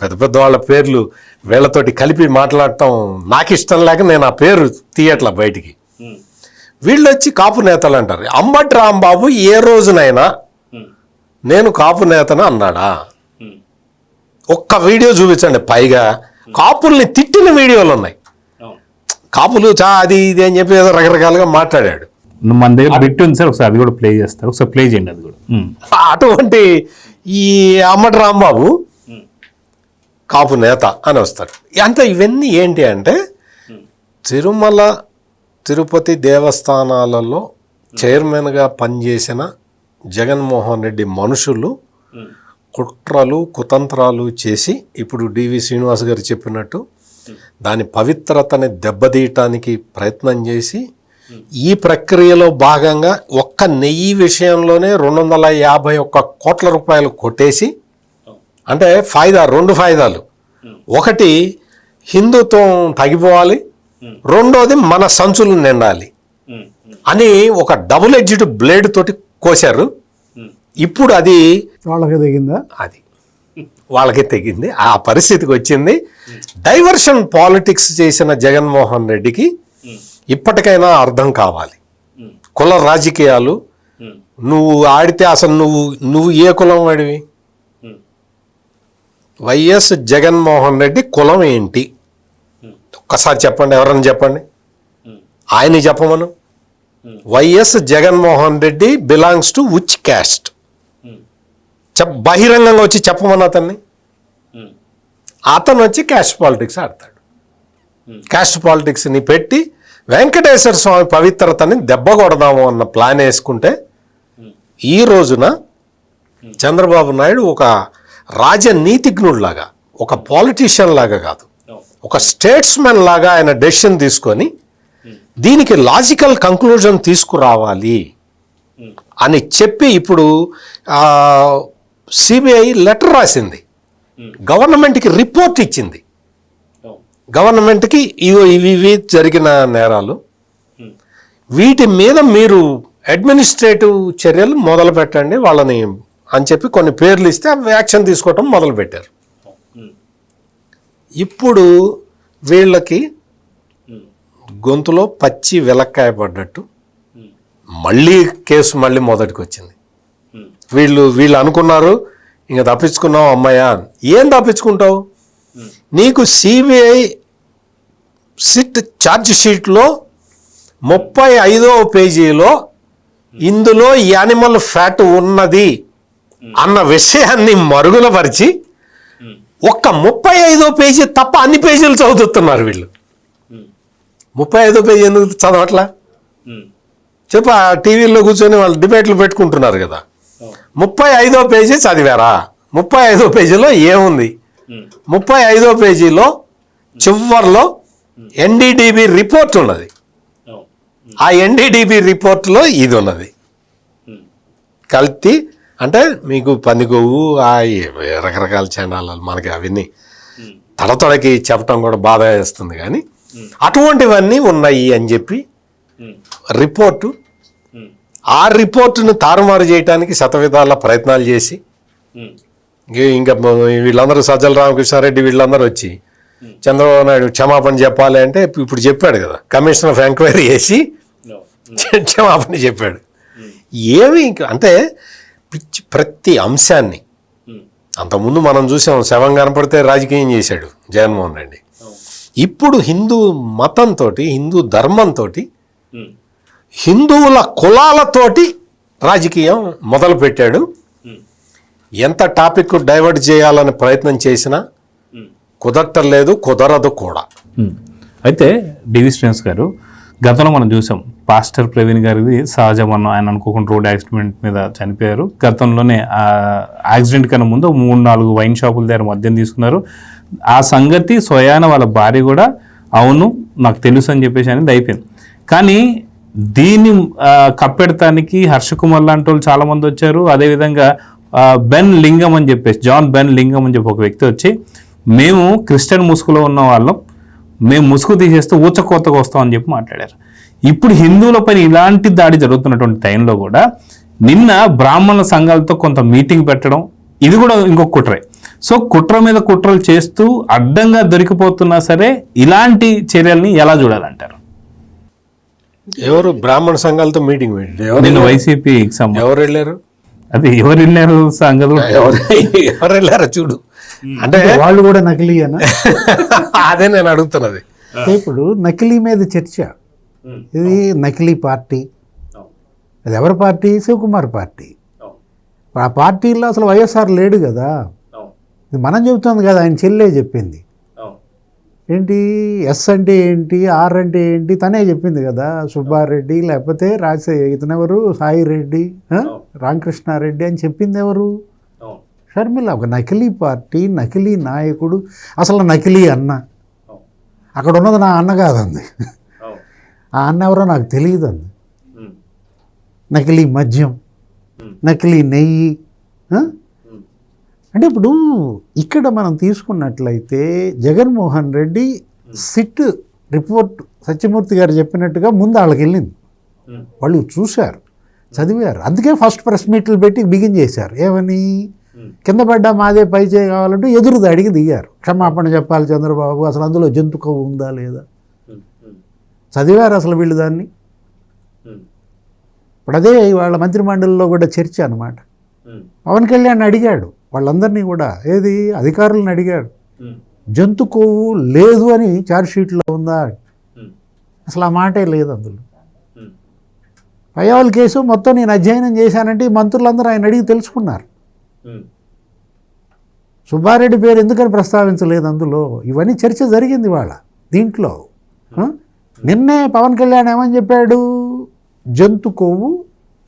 పెద్ద పెద్ద వాళ్ళ పేర్లు వీళ్ళతోటి కలిపి మాట్లాడటం నాకు ఇష్టం లేక నేను ఆ పేరు తీయట్లా బయటికి. వీళ్ళు వచ్చి కాపు నేతలు అంటారు. అంబటి రాంబాబు ఏ రోజునైనా నేను కాపు నేతను అన్నాడా? ఒక్క వీడియో చూపించండి. పైగా కాపుల్ని తిట్టిన వీడియోలు ఉన్నాయి. కాపులు అది ఇది అని చెప్పి ఏదో రకరకాలుగా మాట్లాడాడు. మన దగ్గర బిట్ ఉంది సార్, ఒకసారి అది కూడా ప్లే చేస్తారు, ఒకసారి ప్లే చేయండి అది కూడా. అటువంటి ఈ అంబటి రాంబాబు కాపు నేత అని వస్తాడు. అంటే ఇవన్నీ ఏంటి అంటే తిరుమల తిరుపతి దేవస్థానాలలో చైర్మన్గా పనిచేసిన జగన్మోహన్ రెడ్డి మనుషులు కుట్రలు కుతంత్రాలు చేసి ఇప్పుడు డివి శ్రీనివాస్ గారు చెప్పినట్టు దాని పవిత్రతని దెబ్బతీయటానికి ప్రయత్నం చేసి ఈ ప్రక్రియలో భాగంగా ఒక్క నెయ్యి విషయంలోనే 251 కోట్ల రూపాయలు కొట్టేసి, అంటే రెండు ఫాయిదాలు, ఒకటి హిందుత్వం తగ్గిపోవాలి, రెండోది మన సంచులు నిండాలి అని ఒక డబుల్ ఎడ్జ్డ్ బ్లేడ్ తోటి కోశారు. ఇప్పుడు అది వాళ్ళకి తెగింది, ఆ పరిస్థితికి వచ్చింది. డైవర్షన్ పాలిటిక్స్ చేసిన జగన్మోహన్ రెడ్డికి ఇప్పటికైనా అర్థం కావాలి. కుల రాజకీయాలు నువ్వు ఆడితే అసలు నువ్వు ఏ కులం వాడివి? వైఎస్ జగన్మోహన్ రెడ్డి కులం ఏంటి ఒక్కసారి చెప్పండి, ఎవరన్నా చెప్పండి. ఆయన చెప్పమను. YS Jaganmohan Reddy belongs to which caste? బహిరంగంగా వచ్చి చెప్పమని అతన్ని. అతను వచ్చి క్యాస్ట్ పాలిటిక్స్ ఆడతాడు. క్యాస్ట్ పాలిటిక్స్ని పెట్టి వెంకటేశ్వర స్వామి పవిత్రతని దెబ్బ కొడదాము అన్న ప్లాన్ వేసుకుంటే ఈ రోజున చంద్రబాబు నాయుడు ఒక రాజనీతిజ్ఞుడిలాగా, ఒక పాలిటీషియన్ లాగా కాదు, ఒక స్టేట్స్మెన్ లాగా ఆయన డెసిషన్ తీసుకొని దీనికి లాజికల్ కంక్లూజన్ తీసుకురావాలి అని చెప్పి ఇప్పుడు సిబిఐ లెటర్ రాసింది, గవర్నమెంట్కి రిపోర్ట్ ఇచ్చింది. గవర్నమెంట్కి ఇవి జరిగిన నేరాలు, వీటి మీద మీరు అడ్మినిస్ట్రేటివ్ చర్యలు మొదలు పెట్టండి వాళ్ళని అని చెప్పి కొన్ని పేర్లు ఇస్తే అవి యాక్షన్ తీసుకోవటం మొదలుపెట్టారు. ఇప్పుడు వీళ్ళకి గొంతులో పచ్చి వెలక్కాయ పడ్డట్టు మళ్ళీ కేసు మళ్ళీ మొదటికి వచ్చింది. వీళ్ళు అనుకున్నారు ఇంకా తప్పించుకున్నావు అమ్మాయ. ఏం తప్పించుకుంటావు? నీకు సిబిఐ సిట్ ఛార్జ్ షీట్లో 35వ పేజీలో ఇందులో యానిమల్ ఫ్యాట్ ఉన్నది అన్న విషయాన్ని మరుగునపరిచి ఒక్క 35వ పేజీ తప్ప అన్ని పేజీలు చదువుతున్నారు వీళ్ళు. 35వ పేజీ ఎందుకు చదవట్లా చెప్పు. ఆ టీవీల్లో కూర్చొని వాళ్ళు డిబేట్లు పెట్టుకుంటున్నారు కదా. 35వ పేజీ చదివారా? 35వ పేజీలో ఏముంది? 35వ పేజీలో చివర్లో ఎన్డీడీబీ రిపోర్ట్ ఉన్నది. ఆ ఎన్డీడీబీ రిపోర్ట్లో ఇది ఉన్నది. కల్తీ అంటే మీకు పందికొవ్వు రకరకాల చండాలాలు మనకి అవన్నీ తడతడకి చెప్పడం కూడా బాధ వేస్తుంది. కానీ అటువంటివన్నీ ఉన్నాయి అని చెప్పి రిపోర్టు, ఆ రిపోర్టును తారుమారు చేయడానికి శతవిధాల ప్రయత్నాలు చేసి ఇంకా వీళ్ళందరూ సజ్జల రామకృష్ణారెడ్డి వీళ్ళందరూ వచ్చి చంద్రబాబు నాయుడు క్షమాపణ చెప్పాలి అంటే ఇప్పుడు చెప్పాడు కదా, కమిషన్ ఆఫ్ ఎంక్వైరీ చేసి క్షమాపణ చెప్పాడు. ఏమి ఇంకా అంటే ప్రతి అంశాన్ని అంతకుముందు మనం చూసాం, శవం కనపడితే రాజకీయం చేశాడు జగన్మోహన్ రెడ్డి. ఇప్పుడు హిందూ మతంతో, హిందూ ధర్మంతో, హిందువుల కులాలతోటి రాజకీయం మొదలుపెట్టాడు. ఎంత టాపిక్ డైవర్ట్ చేయాలని ప్రయత్నం చేసినా కుదరటలేదు, కుదరదు కూడా. అయితే డివి శ్రీనివాస్ గారు, గతంలో మనం చూసాం పాస్టర్ ప్రవీణ్ గారిది సహజ మరణం, ఆయన అనుకోకుండా రోడ్ యాక్సిడెంట్ మీద చనిపోయారు. గతంలోనే ఆ యాక్సిడెంట్ కన్నా ముందు 3-4 వైన్ షాపుల దగ్గర మద్యం తీసుకున్నారు. ఆ సంగతి స్వయాన వాళ్ళ భార్య కూడా అవును నాకు తెలుసు అని చెప్పేసి అనేది అయిపోయింది. కానీ దీన్ని కప్పెడతానికి హర్ష కుమార్ లాంటి వాళ్ళు చాలామంది వచ్చారు. అదేవిధంగా బెన్ లింగం అని చెప్పేసి, జాన్ బెన్ లింగం అని చెప్పి ఒక వ్యక్తి వచ్చి, మేము క్రిస్టియన్ ముసుగులో ఉన్న వాళ్ళం, మేము ముసుగు తీసేస్తే ఊచకోతగా వస్తాం అని చెప్పి మాట్లాడారు. ఇప్పుడు హిందువులపైన ఇలాంటి దాడి జరుగుతున్నటువంటి టైంలో కూడా నిన్న బ్రాహ్మణ సంఘాలతో కొంత మీటింగ్ పెట్టడం, ఇది కూడా ఇంకొక కుట్రే. సో కుట్ర మీద కుట్రలు చేస్తూ అడ్డంగా దొరికిపోతున్నా సరే ఇలాంటి చర్యల్ని ఎలా చూడాలంటారు? ఎవరు బ్రాహ్మణ సంఘాలతో మీటింగ్ పెట్టి నిన్న వైసీపీకి ఎవరు వెళ్ళారు? అది ఎవరు వెళ్ళారు సంఘాలు, ఎవరు వెళ్ళారో చూడు. అంటే వాళ్ళు కూడా నకిలీ అన్న. అదే నేను అడుగుతున్నది. ఇప్పుడు నకిలీ మీద చర్చ. ఇది నకిలీ పార్టీ. అది ఎవరి పార్టీ? శివకుమార్ పార్టీ. ఆ పార్టీలో అసలు వైఎస్ఆర్ లేడు కదా. ఇది మనం చెబుతుంది కదా, ఆయన చెల్లె చెప్పింది. ఏంటి ఎస్ అంటే ఏంటి, ఆర్ అంటే ఏంటి తనే చెప్పింది కదా. సుబ్బారెడ్డి లేకపోతే ఇతనెవరు, సాయి రెడ్డి, రామకృష్ణారెడ్డి అని చెప్పింది ఎవరు? షర్మిల. ఒక నకిలీ పార్టీ, నకిలీ నాయకుడు, అసలు నకిలీ అన్న. అక్కడ ఉన్నది నా అన్న కాదండి, ఆ అన్న ఎవరో నాకు తెలియదు అంది. నకిలీ మద్యం, నకిలీ నెయ్యి. అంటే ఇప్పుడు ఇక్కడ మనం తీసుకున్నట్లయితే జగన్మోహన్ రెడ్డి సిట్ రిపోర్ట్ సత్యమూర్తి గారు చెప్పినట్టుగా ముందు వాళ్ళకి వెళ్ళింది. వాళ్ళు చూశారు, చదివారు. అందుకే ఫస్ట్ ప్రెస్ మీట్లు పెట్టి బిగిన్ చేశారు. ఏమని? కింద పడ్డా మాదే పై చేయ కావాలంటూ ఎదురు దాడికి దిగారు. క్షమాపణ చెప్పాలి చంద్రబాబు, అసలు అందులో జంతు కొవ్వు ఉందా లేదా చదివారు అసలు వీళ్ళు దాన్ని. ఇప్పుడు అదే వాళ్ళ మంత్రిమండలిలో కూడా చర్చ అనమాట. పవన్ కళ్యాణ్ అడిగాడు వాళ్ళందరినీ కూడా, ఏది అధికారులను అడిగాడు, జంతు కొవ్వు లేదు అని ఛార్జ్షీట్లో ఉందా? అసలు ఆ మాటే లేదు అందులో. పయ్యావుల కేసు మొత్తం నేను అధ్యయనం చేశానంటే ఈ మంత్రులందరూ ఆయన అడిగి తెలుసుకున్నారు. సుబ్బారెడ్డి పేరు ఎందుకని ప్రస్తావించలేదు అందులో? ఇవన్నీ చర్చ జరిగింది వాళ్ళ దీంట్లో. నిన్నే పవన్ కళ్యాణ్ ఏమని చెప్పాడు? జంతు కొవ్వు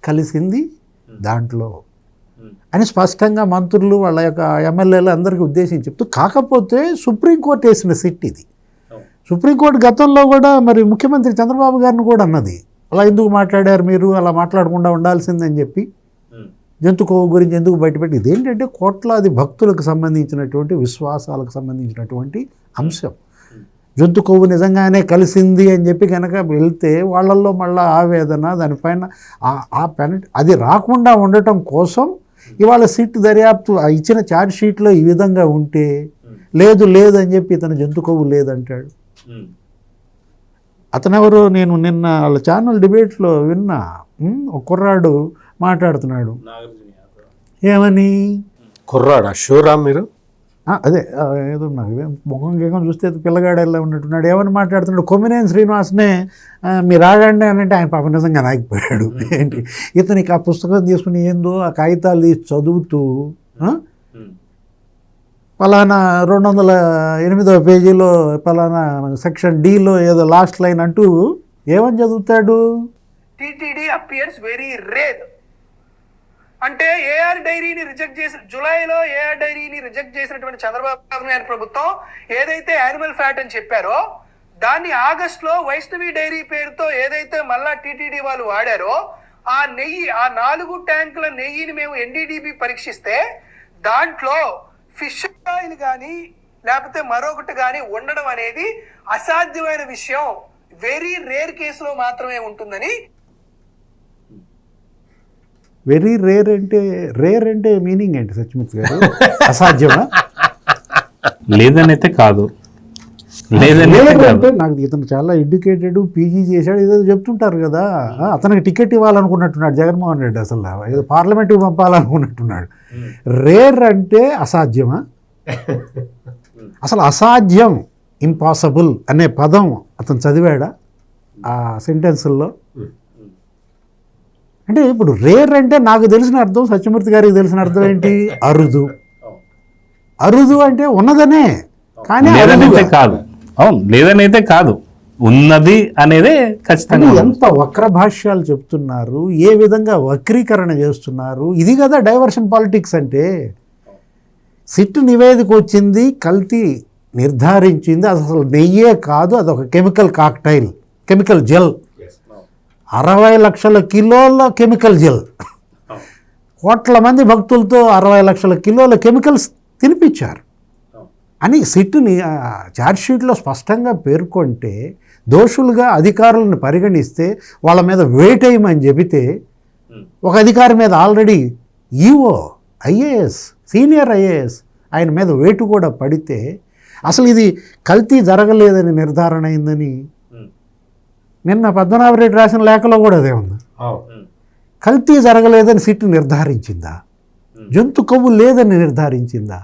కలిసింది దాంట్లో అని స్పష్టంగా మంత్రులు వాళ్ళ యొక్క ఎమ్మెల్యేలు అందరికీ ఉద్దేశించి చెప్తూ, కాకపోతే సుప్రీంకోర్టు వేసిన సిట్ ఇది. సుప్రీంకోర్టు గతంలో కూడా మరి ముఖ్యమంత్రి చంద్రబాబు గారిని కూడా అన్నది, అలా ఎందుకు మాట్లాడారు మీరు, అలా మాట్లాడకుండా ఉండాల్సిందని చెప్పి, జంతు కొవ్వు గురించి ఎందుకు బయటపెట్టి. ఇదేంటంటే కోట్లాది భక్తులకు సంబంధించినటువంటి, విశ్వాసాలకు సంబంధించినటువంటి అంశం. జంతు కొవ్వు నిజంగానే కలిసింది అని చెప్పి కనుక వెళ్తే వాళ్ళల్లో మళ్ళీ ఆవేదన, దానిపైన ఆ పెనల్టీ అది రాకుండా ఉండటం కోసం ఇవాళ సిట్ దర్యాప్తు ఇచ్చిన ఛార్జ్ షీట్లో ఈ విధంగా ఉంటే లేదు లేదు అని చెప్పి ఇతను జంతు కొవ్వు లేదంటాడు. అతనెవరు? నేను నిన్న వాళ్ళ ఛానల్ డిబేట్లో విన్నా, ఒక కుర్రాడు మాట్లాడుతున్నాడు. ఏమని? కుర్రాడా? షూరా మీరు? అదే ఏదో నాకు ముఖం గేగం చూస్తే పిల్లగాడు ఎలా ఉన్నట్టున్నాడు, ఏమని మాట్లాడుతున్నాడు. కొమ్మినేని శ్రీనివాస్నే మీరు ఆగండి అని అంటే ఆయన పాప నిజంగా నాగిపోయాడు. ఏంటి ఇతనికి ఆ పుస్తకం తీసుకుని ఏందో ఆ కాగితాలు తీసి చదువుతూ పలానా 208వ పేజీలో పలానా సెక్షన్ డిలో ఏదో లాస్ట్ లైన్ అంటూ ఏమని చదువుతాడు. టీటీడీ అపియర్స్ వెరీ రేర్ అంటే ఏఆర్ డైరీని రిజెక్ట్ చేసిన జూలైలో ఏఆర్ డైరీని రిజెక్ట్ చేసినటువంటి చంద్రబాబు నాయుడు ప్రభుత్వం ఏదైతే యానిమల్ ఫ్యాట్ అని చెప్పారో దాన్ని ఆగస్టులో వైష్ణవి డైరీ పేరుతో ఏదైతే మళ్ళా టీటీడీ వాళ్ళు వాడారో ఆ నెయ్యి, ఆ 4 ట్యాంకుల నెయ్యిని మేము ఎన్డీడీబీ పరీక్షిస్తే దాంట్లో ఫిష్ ఆయిల్ కానీ లేకపోతే మరొకటి కానీ ఉండడం అనేది అసాధ్యమైన విషయం, వెరీ రేర్ కేసులో మాత్రమే ఉంటుందని. వెరీ రేర్ అంటే మీనింగ్ ఏంటి సత్యమూర్తి గారు? అసాధ్యమా? లేదనైతే కాదు. అంటే నాకు ఇతను చాలా ఎడ్యుకేటెడ్, పీజీ చేశాడు, ఏదో చెప్తుంటారు కదా. అతనికి టికెట్ ఇవ్వాలనుకున్నట్టున్నాడు జగన్మోహన్ రెడ్డి, అసలు ఏదో పార్లమెంట్కి పంపాలనుకున్నట్టున్నాడు. రేర్ అంటే అసాధ్యమా? అసలు అసాధ్యం, ఇంపాసిబుల్ అనే పదం అతను చదివాడా ఆ సెంటెన్సుల్లో? అంటే ఇప్పుడు రేర్ అంటే నాకు తెలిసిన అర్థం, సత్యమూర్తి గారికి తెలిసిన అర్థం ఏంటి? అరుదు. అరుదు అంటే ఉన్నదనే, కానీ లేదనైతే కాదు. అవును, లేదనైతే కాదు, ఉన్నది అనేదే ఖచ్చితంగా. ఎంత వక్ర భాష్యాలు చెప్తున్నారు, ఏ విధంగా వక్రీకరణ చేస్తున్నారు. ఇది కదా డైవర్షన్ పాలిటిక్స్ అంటే. సిట్ నివేదిక వచ్చింది, కల్తీ నిర్ధారించింది, అసలు నెయ్యే కాదు, అదొక కెమికల్ కాక్టైల్, కెమికల్ జెల్, 60 లక్షల కిలోల కెమికల్ జెల్, కోట్ల మంది భక్తులతో 60 లక్షల కిలోల కెమికల్స్ తినిపించారు అని సిట్ని ఛార్జ్షీట్లో స్పష్టంగా పేర్కొంటే, దోషులుగా అధికారులను పరిగణిస్తే వాళ్ళ మీద వెయిట్ వేయమని చెబితే, ఒక అధికారి మీద already EO IAS, senior IAS ఆయన మీద వెయిట్ కూడా పడితే, అసలు ఇది కల్తీ జరగలేదని నిర్ధారణ అయిందని నిన్న పద్మనాభరెడ్డి రాసిన లేఖలో కూడా అదే ఉంది. కల్తీ జరగలేదని సిట్ నిర్ధారించిందా? జంతు కొవ్వు లేదని నిర్ధారించిందా?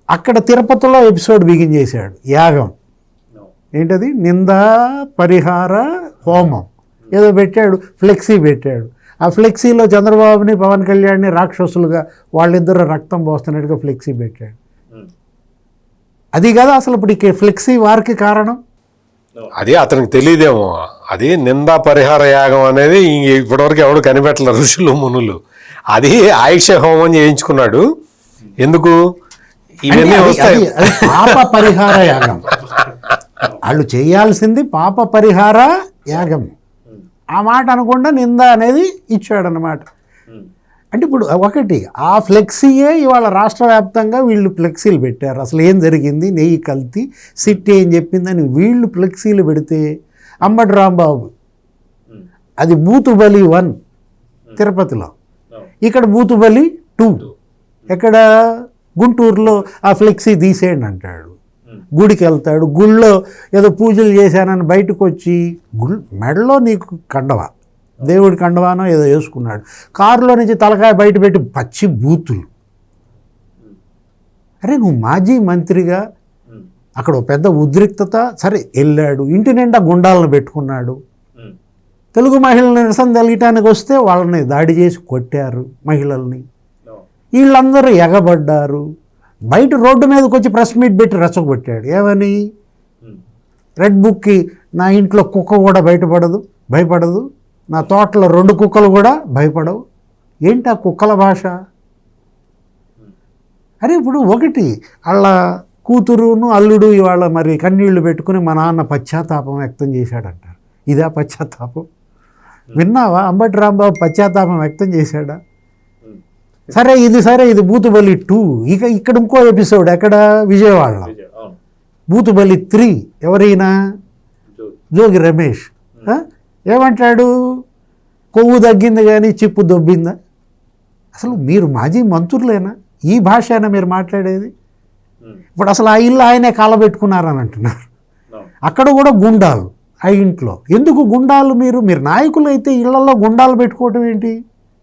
అక్కడ తిరుపతిలో ఎపిసోడ్ బిగిన్ చేశాడు, యాగం ఏంటది, నిందా పరిహార హోమం ఏదో పెట్టాడు, ఫ్లెక్సీ పెట్టాడు. ఆ ఫ్లెక్సీలో చంద్రబాబుని పవన్ కళ్యాణ్ని రాక్షసులుగా వాళ్ళిద్దరు రక్తం పోస్తున్నట్టుగా ఫ్లెక్సీ పెట్టాడు. అది కదా అసలు ఇప్పుడు ఈ ఫ్లెక్సీ వారికి కారణం. అది అతనికి తెలియదేమో, అది నిందా పరిహార యాగం అనేది ఇప్పటివరకు ఎవడు కనిపెట్టలే ఋషులు మునులు. అది ఆయుష హోమం చేయించుకున్నాడు. ఎందుకు? ఇవన్నీ వస్తాయి. పాప పరిహార యాగం వాళ్ళు చేయాల్సింది, పాప పరిహార యాగం. ఆ మాట అనకుండా నింద అనేది ఇచ్చాడనమాట. అంటే ఇప్పుడు ఒకటి, ఆ ఫ్లెక్సీయే ఇవాళ రాష్ట్ర వ్యాప్తంగా వీళ్ళు ఫ్లెక్సీలు పెట్టారు. అసలు ఏం జరిగింది, నెయ్యి కల్తీ, సిట్ ఏం చెప్పిందని వీళ్ళు ఫ్లెక్సీలు పెడితే, అంబటి రాంబాబు అది బూతుబలి 1 తిరుపతిలో, ఇక్కడ బూతుబలి 2 ఎక్కడ గుంటూరులో ఆ ఫ్లెక్సీ తీసేయండి అంటాడు. గుడికి వెళ్తాడు, గుళ్ళో ఏదో పూజలు చేశానని బయటకు వచ్చి మెడలో నీకు కండవా, దేవుడి కండవానో ఏదో వేసుకున్నాడు, కారులో నుంచి తలకాయ బయట పెట్టి పచ్చి బూతులు. అరే నువ్వు మాజీ మంత్రిగా అక్కడ పెద్ద ఉద్రిక్తత, సరే వెళ్ళాడు, ఇంటి నిండా గుండాలను పెట్టుకున్నాడు. తెలుగు మహిళల నిరసన తెలియటానికి వస్తే వాళ్ళని దాడి చేసి కొట్టారు మహిళల్ని. వీళ్ళందరూ ఎగబడ్డారు. బయట రోడ్డు మీదకి వచ్చి ప్రెస్ మీట్ పెట్టి రెచ్చగొట్టాడు. ఏమని? రెడ్ బుక్కి నా ఇంట్లో కుక్క కూడా భయపడదు, నా తోటలో 2 కుక్కలు కూడా భయపడవు. ఏంటి ఆ కుక్కల భాష? అరే ఇప్పుడు ఒకటి, వాళ్ళ కూతురును అల్లుడు ఇవాళ మరి కన్నీళ్లు పెట్టుకుని మా నాన్న పశ్చాత్తాపం వ్యక్తం చేశాడంటారు. ఇదా పశ్చాత్తాపం? విన్నావా? అంబటి రాంబాబు పశ్చాత్తాపం వ్యక్తం చేశాడా? సరే ఇది బూతుబలి 2. ఇక్కడ ఇంకో ఎపిసోడ్ ఎక్కడ, విజయవాడలో బూతుబలి 3. ఎవరైనా జోగి రమేష్ ఏమంటాడు, కొవ్వు తగ్గింది కానీ చిప్పు దొబ్బిందా? అసలు మీరు మాజీ మంత్రులేనా? ఈ భాష అయినా మీరు మాట్లాడేది? ఇప్పుడు అసలు ఆ ఇల్లు ఆయనే కాలబెట్టుకున్నారని అంటున్నారు. అక్కడ కూడా గుండాలు ఆ ఇంట్లో. ఎందుకు గుండాలు? మీరు నాయకులు అయితే ఇళ్లలో గుండాలు పెట్టుకోవటం ఏంటి?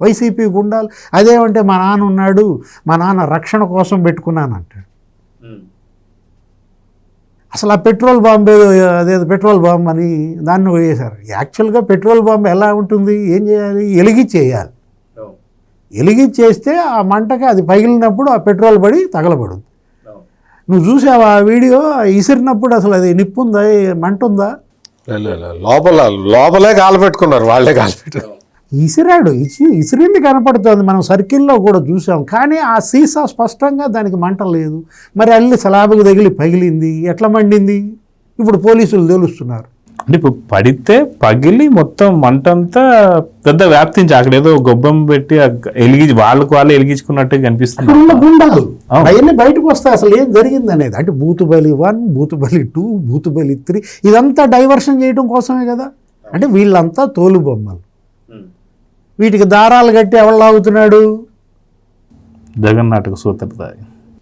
వైసీపీ గుండాలు అదేమంటే మా నాన్న ఉన్నాడు, మా నాన్న రక్షణ కోసం పెట్టుకున్నాను అంటాడు. అసలు ఆ పెట్రోల్ బాంబు అదేదో పెట్రోల్ బాంబు అని దాన్ని వేశారు. యాక్చువల్గా పెట్రోల్ బాంబు ఎలా ఉంటుంది, ఏం చేయాలి, ఎలిగిచ్చేయాలి. ఎలిగిచ్చేస్తే ఆ మంటకి అది పగిలినప్పుడు ఆ పెట్రోల్ పడి తగలబడుతుంది. నువ్వు చూసావా ఆ వీడియో? ఇసిరినప్పుడు అసలు అది నిప్పు ఉందా, మంట ఉందా? లోపలే కాలు పెట్టుకున్నారు, వాళ్ళే కాలు పెట్టుకున్నారు. ఇసిరాడు, ఇసిరింది కనపడుతుంది, మనం సర్కిల్లో కూడా చూసాం. కానీ ఆ సీసా స్పష్టంగా దానికి మంట లేదు. మరి అల్లి స్లాబ్కి తగిలి పగిలింది, ఎట్లా మండింది? ఇప్పుడు పోలీసులు తెలుస్తున్నారు. అంటే ఇప్పుడు పడితే పగిలి మొత్తం మంట అంతా పెద్ద వ్యాప్తించి అక్కడ ఏదో గొబ్బం పెట్టి వాళ్ళకు వాళ్ళు ఎలిగించుకున్నట్టు కనిపిస్తుంది. అక్కడ ఉన్న గుండాలు అవన్నీ బయటకు వస్తాయి అసలు ఏం జరిగింది అనేది. అంటే బూతుబలి 1, బూతుబలి 2, బూతుబలి 3 ఇదంతా డైవర్షన్ చేయడం కోసమే కదా. అంటే వీళ్ళంతా తోలు బొమ్మలు. వీటికి దారాలు కట్టి ఎవరు లాగుతున్నాడు? జగన్ నాటక సూత్రధారి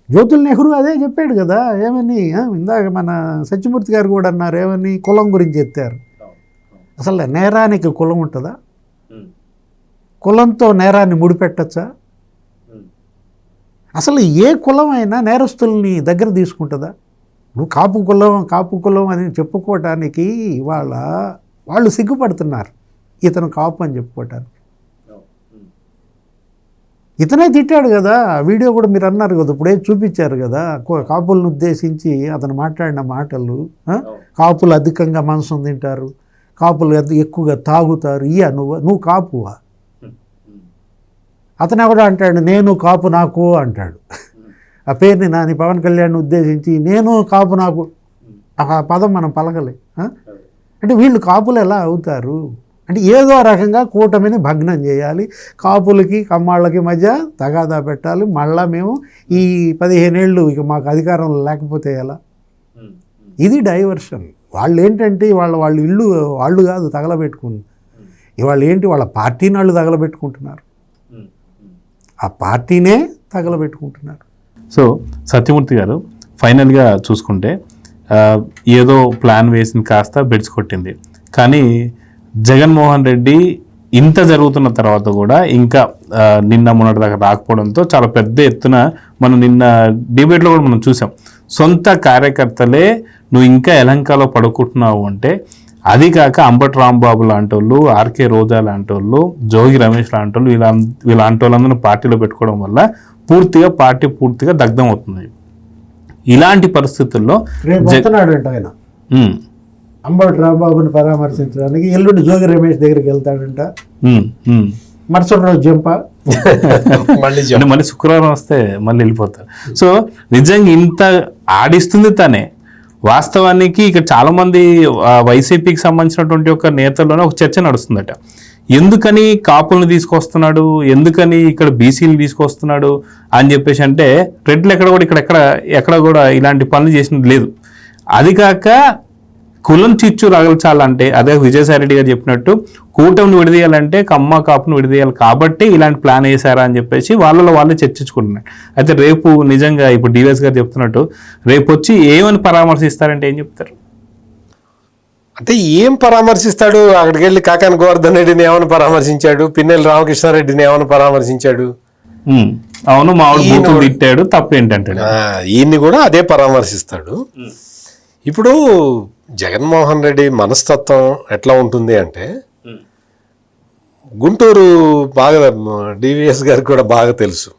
జ్యోతుల్ నెహ్రూ అదే చెప్పాడు కదా. ఏమని ఇందాక మన సత్యమూర్తి గారు కూడా అన్నారు, ఏమని కులం గురించి ఎత్తారు. అసలు నేరానికి కులం ఉంటుందా? కులంతో నేరాన్ని ముడిపెట్టచ్చా? అసలు ఏ కులం అయినా నేరస్తుల్ని దగ్గర తీసుకుంటుందా? నువ్వు కాపు కులం అని చెప్పుకోవటానికి వాళ్ళు సిగ్గుపడుతున్నారు, ఇతను కాపు అని చెప్పుకోవటానికి. ఇతనే తిట్టాడు కదా, వీడియో కూడా మీరు అన్నారు కదా, ఇప్పుడే చూపించారు కదా, కాపులను ఉద్దేశించి అతను మాట్లాడిన మాటలు. కాపులు అధికంగా మాంసం తింటారు, కాపులు ఎక్కువగా తాగుతారు. నువ్వు కాపువా? అతను ఎవడో అంటాడు నేను కాపు నాకు అంటాడు. ఆ పేరుని నాని పవన్ కళ్యాణ్ ఉద్దేశించి నేను కాపు నాకు, ఆ పదం మనం పలకలే. అంటే వీళ్ళు కాపులు ఎలా అవుతారు? అంటే ఏదో రకంగా కూటమిని భగ్నం చేయాలి, కాపులకి కమ్మాళ్ళకి మధ్య తగాదా పెట్టాలి. మళ్ళా మేము ఈ 15 ఏళ్ళు ఇక మాకు అధికారంలో లేకపోతే ఎలా? ఇది డైవర్షన్. వాళ్ళు ఏంటంటే వాళ్ళ ఇల్లు వాళ్ళు కాదు తగలబెట్టుకుంది, ఇవాళ ఏంటి వాళ్ళ పార్టీని వాళ్ళు తగలబెట్టుకుంటున్నారు, ఆ పార్టీనే తగలబెట్టుకుంటున్నారు. సో సత్యమూర్తి గారు, ఫైనల్గా చూసుకుంటే ఏదో ప్లాన్ వేసింది కాస్త బెడ్స్ కొట్టింది. కానీ జగన్మోహన్ రెడ్డి ఇంత జరుగుతున్న తర్వాత కూడా ఇంకా నిన్న మొన్నటి దాకా రాకపోవడంతో చాలా పెద్ద ఎత్తున మనం నిన్న డిబేట్లో కూడా మనం చూసాం. సొంత కార్యకర్తలే నువ్వు ఇంకా యలంకలో పడుకుంటున్నావు అంటే, అది కాక అంబటి రాంబాబు లాంటి వాళ్ళు, ఆర్కే రోజా లాంటి వాళ్ళు, జోగి రమేష్ లాంటి వాళ్ళు, వీళ్ళంటి వాళ్ళందరూ పార్టీలో పెట్టుకోవడం వల్ల పార్టీ పూర్తిగా దగ్ధం అవుతుంది. ఇలాంటి పరిస్థితుల్లో ఆయన అంబటి రాంబాబుని పరామర్శించడానికి ఎల్లుండి జోగి రమేష్ దగ్గరికి వెళ్తాడంట. మరుసటి రోజు జంప మళ్ళీ శుక్రవారం వస్తే మళ్ళీ వెళ్ళిపోతారు. సో నిజంగా ఇంత ఆడిస్తుంది తనే. వాస్తవానికి ఇక్కడ చాలా మంది వైసీపీకి సంబంధించినటువంటి ఒక నేతల్లోనే ఒక చర్చ నడుస్తుందట. ఎందుకని కాపులను తీసుకొస్తున్నాడు, ఎందుకని ఇక్కడ బీసీలు తీసుకొస్తున్నాడు అని చెప్పేసి. అంటే రెడ్లు ఎక్కడ కూడా ఇలాంటి పనులు చేసినది లేదు. అది కాక కులం చిచ్చు రగల్చాలంటే, అదే విజయసాయి రెడ్డి గారు చెప్పినట్టు కూటమిని విడదీయాలంటే కమ్మ కాపును విడదీయాలి కాబట్టి ఇలాంటి ప్లాన్ వేసారా అని చెప్పేసి వాళ్ళే చర్చించుకుంటున్నారు. అయితే రేపు నిజంగా ఇప్పుడు డివిఎస్ గారు చెప్తున్నట్టు రేపు వచ్చి ఏమని పరామర్శిస్తారంటే ఏం చెప్తారు? అంటే ఏం పరామర్శిస్తాడు? అక్కడికి వెళ్ళి కాకాని గోవర్ధన్ రెడ్డిని ఏమైనా పరామర్శించాడు, పిన్నెల్లి రామకృష్ణారెడ్డిని ఏమైనా పరామర్శించాడు? అవును, మామిడి తిట్టాడు, తప్పేంటంటే ఈయన్ని కూడా అదే పరామర్శిస్తాడు. ఇప్పుడు జగన్మోహన్ రెడ్డి మనస్తత్వం ఎట్లా ఉంటుంది అంటే, గుంటూరు బాగా డివిఎస్ గారికి కూడా బాగా తెలుసు.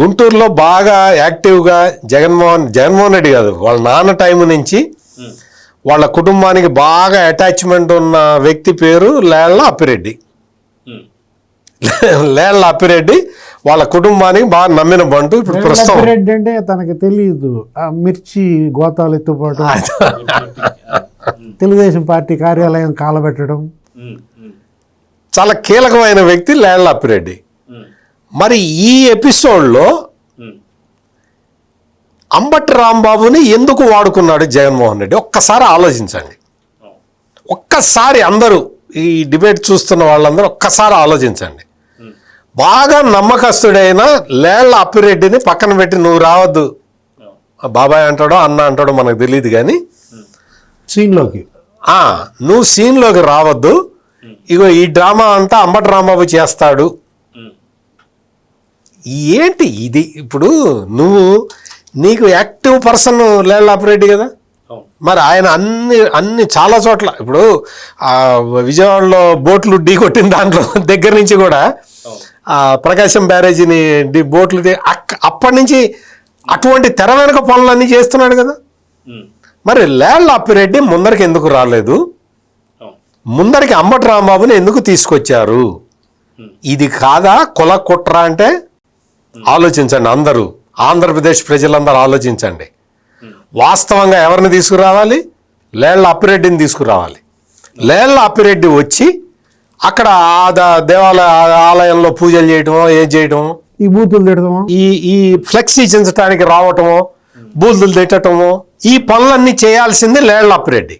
గుంటూరులో బాగా యాక్టివ్గా జగన్మోహన్ రెడ్డి కాదు, వాళ్ళ నాన్న టైం నుంచి వాళ్ళ కుటుంబానికి బాగా అటాచ్మెంట్ ఉన్న వ్యక్తి పేరు లేళ్ల అప్పిరెడ్డి. లేళ్ల అప్పిరెడ్డి వాళ్ళ కుటుంబానికి బాగా నమ్మిన బంటు. ఇప్పుడు ప్రస్తుతం రెడ్డి అంటే తనకి తెలియదు, మిర్చి గోతాలు ఎత్తుపాటు, తెలుగుదేశం పార్టీ కార్యాలయం కాలబెట్టడం, చాలా కీలకమైన వ్యక్తి లేళ్ల అప్పిరెడ్డి. మరి ఈ ఎపిసోడ్లో అంబటి రాంబాబుని ఎందుకు వాడుకున్నాడు జగన్మోహన్ రెడ్డి? ఒక్కసారి ఆలోచించండి. ఒక్కసారి అందరూ ఈ డిబేట్ చూస్తున్న వాళ్ళందరూ ఒక్కసారి ఆలోచించండి. బాగా నమ్మకస్తుడైన లేళ్ల అప్పిరెడ్డిని పక్కన పెట్టి నువ్వు రావద్దు, బాబాయ్ అంటాడో అన్న అంటాడో మనకు తెలియదు, కానీ సీన్లోకి నువ్వు సీన్లోకి రావద్దు, ఇగో ఈ డ్రామా అంతా అంబటి రాంబాబు చేస్తాడు ఏంటి ఇది? ఇప్పుడు నీకు యాక్టివ్ పర్సన్ ల్యాండ్ ఆపరేట్ కదా, మరి ఆయన అన్ని చాలా చోట్ల ఇప్పుడు విజయవాడలో బోట్లు ఢీ కొట్టిన దాంట్లో దగ్గర నుంచి కూడా ప్రకాశం బ్యారేజీని బోట్లు అప్పటి నుంచి అటువంటి తెర వెనక పనులన్నీ చేస్తున్నాడు కదా. మరి ల్యాండ్ ఆపరేట్ ముందరికి ఎందుకు రాలేదు? ముందరికి అంబటి రాంబాబుని ఎందుకు తీసుకొచ్చారు? ఇది కాదా కుల కుట్ర అంటే? ఆలోచించండి అందరూ, ఆంధ్రప్రదేశ్ ప్రజలందరూ ఆలోచించండి. వాస్తవంగా ఎవరిని తీసుకురావాలి? లేళ్ల అప్పిరెడ్డిని తీసుకురావాలి. లేళ్ల అప్పిరెడ్డి వచ్చి అక్కడ ఆలయంలో పూజలు చేయటమో ఏం చేయటమో, ఈ బూతులు తిడతాము, ఈ ఫ్లెక్సీ చించడానికి రావటమో, బూతులు తిట్టటమో, ఈ పనులన్నీ చేయాల్సింది లేళ్ల అప్పిరెడ్డి.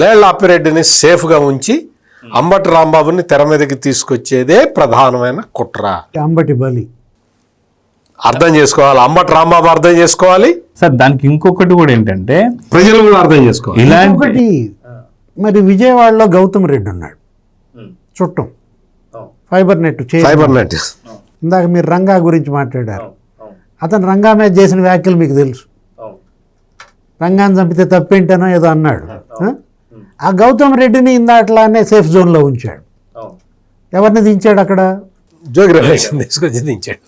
లేళ్ల అప్పిరెడ్డిని సేఫ్గా ఉంచి అంబటి రాంబాబుని తెర మీదకి తీసుకొచ్చేదే ప్రధానమైన కుట్ర. అంబటి బలి అర్థం చేసుకోవాలి, అంబటి రాంబాబు అర్థం చేసుకోవాలి. సార్ దానికి ఇంకొకటి కూడా ఏంటంటే ప్రజలు కూడా అర్థం చేసుకోవాలి. ఇలాంటి ఒకటి మరి విజయవాడలో గౌతమ్ రెడ్డి ఉన్నాడు, చుట్టం ఫైబర్ నెట్ ఇందాక మీరు రంగా గురించి మాట్లాడారు. అతను రంగా మీద చేసిన వ్యాఖ్యలు మీకు తెలుసు. రంగాన్ని చంపితే తప్పేంటనో ఏదో అన్నాడు. ఆ గౌతమ్ రెడ్డిని ఇందాట్లానే సేఫ్ జోన్లో ఉంచాడు. ఎవరిని దించాడు అక్కడ? జోగి రమేష్ తీసుకొచ్చి దించాడు.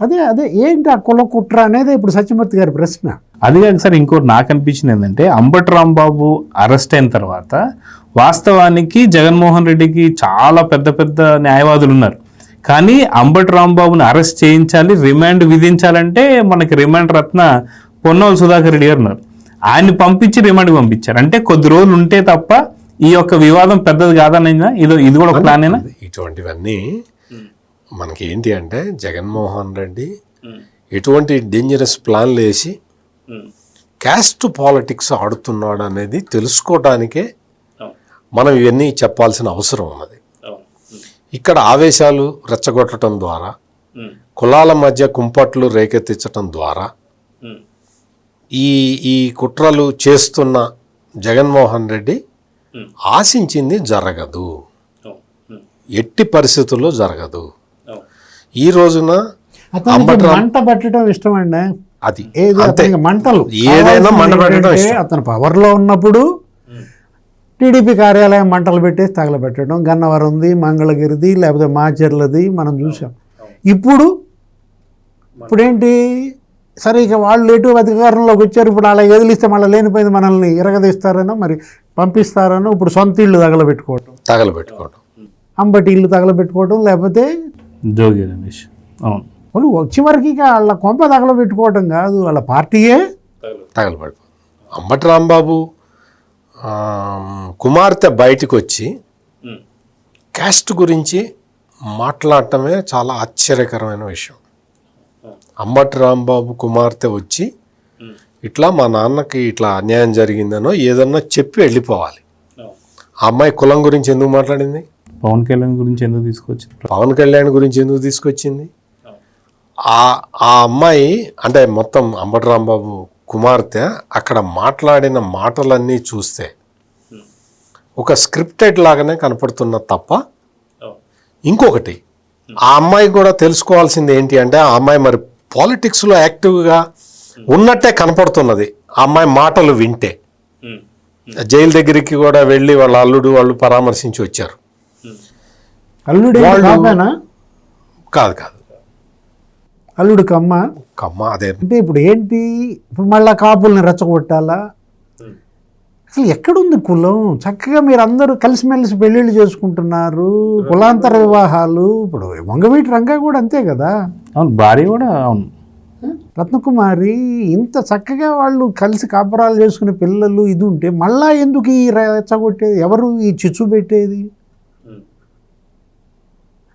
అదే ఏంటి ఆ కుల కుట్ర అనేది ఇప్పుడు సత్యమూర్తి గారి ప్రశ్న. అది కాక సార్ ఇంకోటి నాకు అనిపించింది ఏంటంటే అంబటి రాంబాబు అరెస్ట్ అయిన తర్వాత వాస్తవానికి జగన్మోహన్ రెడ్డికి చాలా పెద్ద పెద్ద న్యాయవాదులు ఉన్నారు. కానీ అంబటి రాంబాబుని అరెస్ట్ చేయించాలి, రిమాండ్ విధించాలంటే మనకి రిమాండ్ రత్న పొన్నోలు సుధాకర్ రెడ్డి గారు ఉన్నారు. ఆయన్ని పంపించి రిమాండ్ పంపించారు. అంటే కొద్ది రోజులు ఉంటే తప్ప ఈ యొక్క వివాదం పెద్దది కాదనైనా ఇది కూడా ఒక ప్లాన్ అయినా. ఇటువంటివన్నీ మనకి ఏంటి అంటే జగన్మోహన్ రెడ్డి ఎటువంటి డేంజరస్ ప్లాన్లు వేసి క్యాస్ట్ పాలిటిక్స్ ఆడుతున్నాడు అనేది తెలుసుకోవడానికే మనం ఇవన్నీ చెప్పాల్సిన అవసరం ఉన్నది. ఇక్కడ ఆవేశాలు రెచ్చగొట్టడం ద్వారా, కులాల మధ్య కుంపట్లు రేకెత్తించటం ద్వారా ఈ కుట్రలు చేస్తున్న జగన్మోహన్ రెడ్డి ఆశించింది జరగదు, ఎట్టి పరిస్థితుల్లో జరగదు. ఈ రోజున మంట పెట్టడం ఇష్టం అండి. అది మంటలు ఏదైనా మంట పెట్టడం ఇష్టం. అతను పవర్లో ఉన్నప్పుడు టీడీపీ కార్యాలయం మంటలు పెట్టేసి తగలబెట్టడం, గన్నవరంది, మంగళగిరిది, లేకపోతే మాచర్లది మనం చూసాం. ఇప్పుడేంటి సరే ఇక వాళ్ళు ఎటు అధికారంలోకి వచ్చారు, ఇప్పుడు అలా ఎదిలిస్తే మళ్ళీ లేనిపోయింది మనల్ని ఇరగదీస్తారనో మరి పంపిస్తారనో ఇప్పుడు సొంత ఇల్లు తగలబెట్టుకోవటం, అంబటి ఇల్లు తగలబెట్టుకోవటం, లేకపోతే జోగి రమేష్ వాళ్ళు చివరికి ఇక వాళ్ళ కొంప తగలబెట్టుకోవటం కాదు, వాళ్ళ పార్టీయే తగలబెట్టు. అంబటి రాంబాబు కుమార్తె బయటకు వచ్చి క్యాస్ట్ గురించి మాట్లాడటమే చాలా ఆశ్చర్యకరమైన విషయం. అంబటి రాంబాబు కుమార్తె వచ్చి ఇట్లా మా నాన్నకి ఇట్లా అన్యాయం జరిగిందనో ఏదన్నా చెప్పి వెళ్ళిపోవాలి. ఆ అమ్మాయి కులం గురించి ఎందుకు మాట్లాడింది? పవన్ కళ్యాణ్ గురించి ఎందుకు తీసుకొచ్చింది? పవన్ కళ్యాణ్ గురించి ఎందుకు తీసుకొచ్చింది? ఆ అమ్మాయి అంటే మొత్తం అంబటి రాంబాబు కుమార్తె అక్కడ మాట్లాడిన మాటలన్నీ చూస్తే ఒక స్క్రిప్టెడ్ లాగానే కనపడుతున్న తప్ప ఇంకొకటి ఆ అమ్మాయి కూడా తెలుసుకోవాల్సింది ఏంటి అంటే ఆ అమ్మాయి మరి పాలిటిక్స్లో యాక్టివ్గా ఉన్నట్టే కనపడుతున్నది. ఆ అమ్మాయి మాటలు వింటే జైలు దగ్గరికి కూడా వెళ్ళి వాళ్ళ అల్లుడు వాళ్ళు పరామర్శించి వచ్చారు. అల్లుడు కాదు అల్లుడు కమ్మ అదే. అంటే ఇప్పుడు ఏంటి, ఇప్పుడు మళ్ళా కాపుల్ని రెచ్చగొట్టాలా? అసలు ఎక్కడుంది కులం? చక్కగా మీరు అందరూ కలిసిమెలిసి పెళ్ళిళ్ళు చేసుకుంటున్నారు, కులాంతర వివాహాలు. ఇప్పుడు వంగవీటి రంగా కూడా అంతే కదా, అవును, భార్య కూడా అవును, రత్నకుమారి ఇంత చక్కగా వాళ్ళు కలిసి కాపురాలు చేసుకునే పిల్లలు ఇది ఉంటే మళ్ళా ఎందుకు ఈ రెచ్చగొట్టేది? ఎవరు ఈ చిచ్చు పెట్టేది?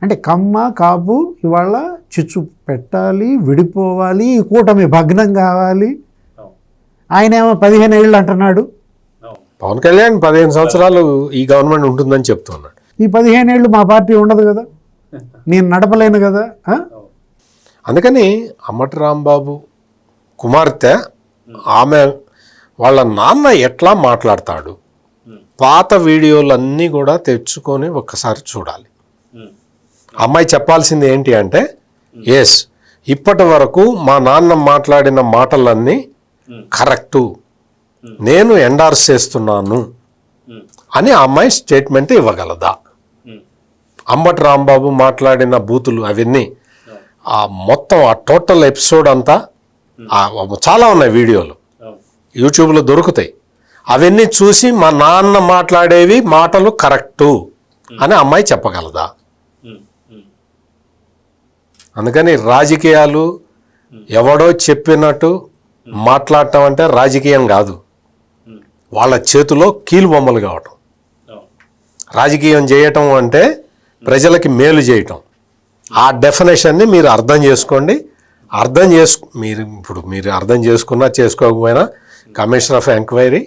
అంటే కమ్మ కాపు ఇవాళ చిచ్చు పెట్టాలి, విడిపోవాలి, ఈ కూటమి భగ్నం కావాలి. ఆయన ఏమో 15 ఏళ్ళు అంటున్నాడు. పవన్ కళ్యాణ్ 15 సంవత్సరాలు ఈ గవర్నమెంట్ ఉంటుందని చెప్తున్నాడు. ఈ 15 ఏళ్ళు మా పార్టీ ఉండదు కదా, నేను నడపలేను కదా. అందుకని అంబటి రాంబాబు కుమార్తె ఆమె వాళ్ళ నాన్న ఎట్లా మాట్లాడతాడు, పాత వీడియోలన్నీ కూడా తెచ్చుకొని ఒక్కసారి చూడాలి. అమ్మాయి చెప్పాల్సింది ఏంటి అంటే ఎస్ ఇప్పటి వరకు మా నాన్న మాట్లాడిన మాటలన్నీ కరెక్టు, నేను ఎండార్స్ చేస్తున్నాను అని ఆ అమ్మాయి స్టేట్మెంట్ ఇవ్వగలదా? అంబటి రాంబాబు మాట్లాడిన బూతులు అవన్నీ ఆ మొత్తం ఆ టోటల్ ఎపిసోడ్ అంతా చాలా ఉన్నాయి వీడియోలు, యూట్యూబ్లో దొరుకుతాయి. అవన్నీ చూసి మా నాన్న మాట్లాడేవి మాటలు కరెక్టు అని అమ్మాయి చెప్పగలదా? అందుకని రాజకీయాలు ఎవడో చెప్పినట్టు మాట్లాడటం అంటే రాజకీయం కాదు, వాళ్ళ చేతిలో కీలు బొమ్మలు కావటం. రాజకీయం చేయటం అంటే ప్రజలకి మేలు చేయటం. ఆ డెఫినేషన్ని మీరు అర్థం చేసుకోండి. మీరు అర్థం చేసుకున్నా చేసుకోకపోయినా కమిషనర్ ఆఫ్ ఎంక్వైరీ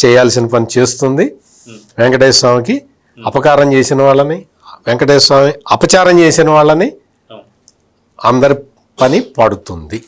చేయాల్సిన పని చేస్తుంది. వెంకటేశ్వర స్వామికి అపకారం చేసిన వాళ్ళని, వెంకటేశ్వర స్వామి అపచారం చేసిన వాళ్ళని అందరి పని పడుతుంది.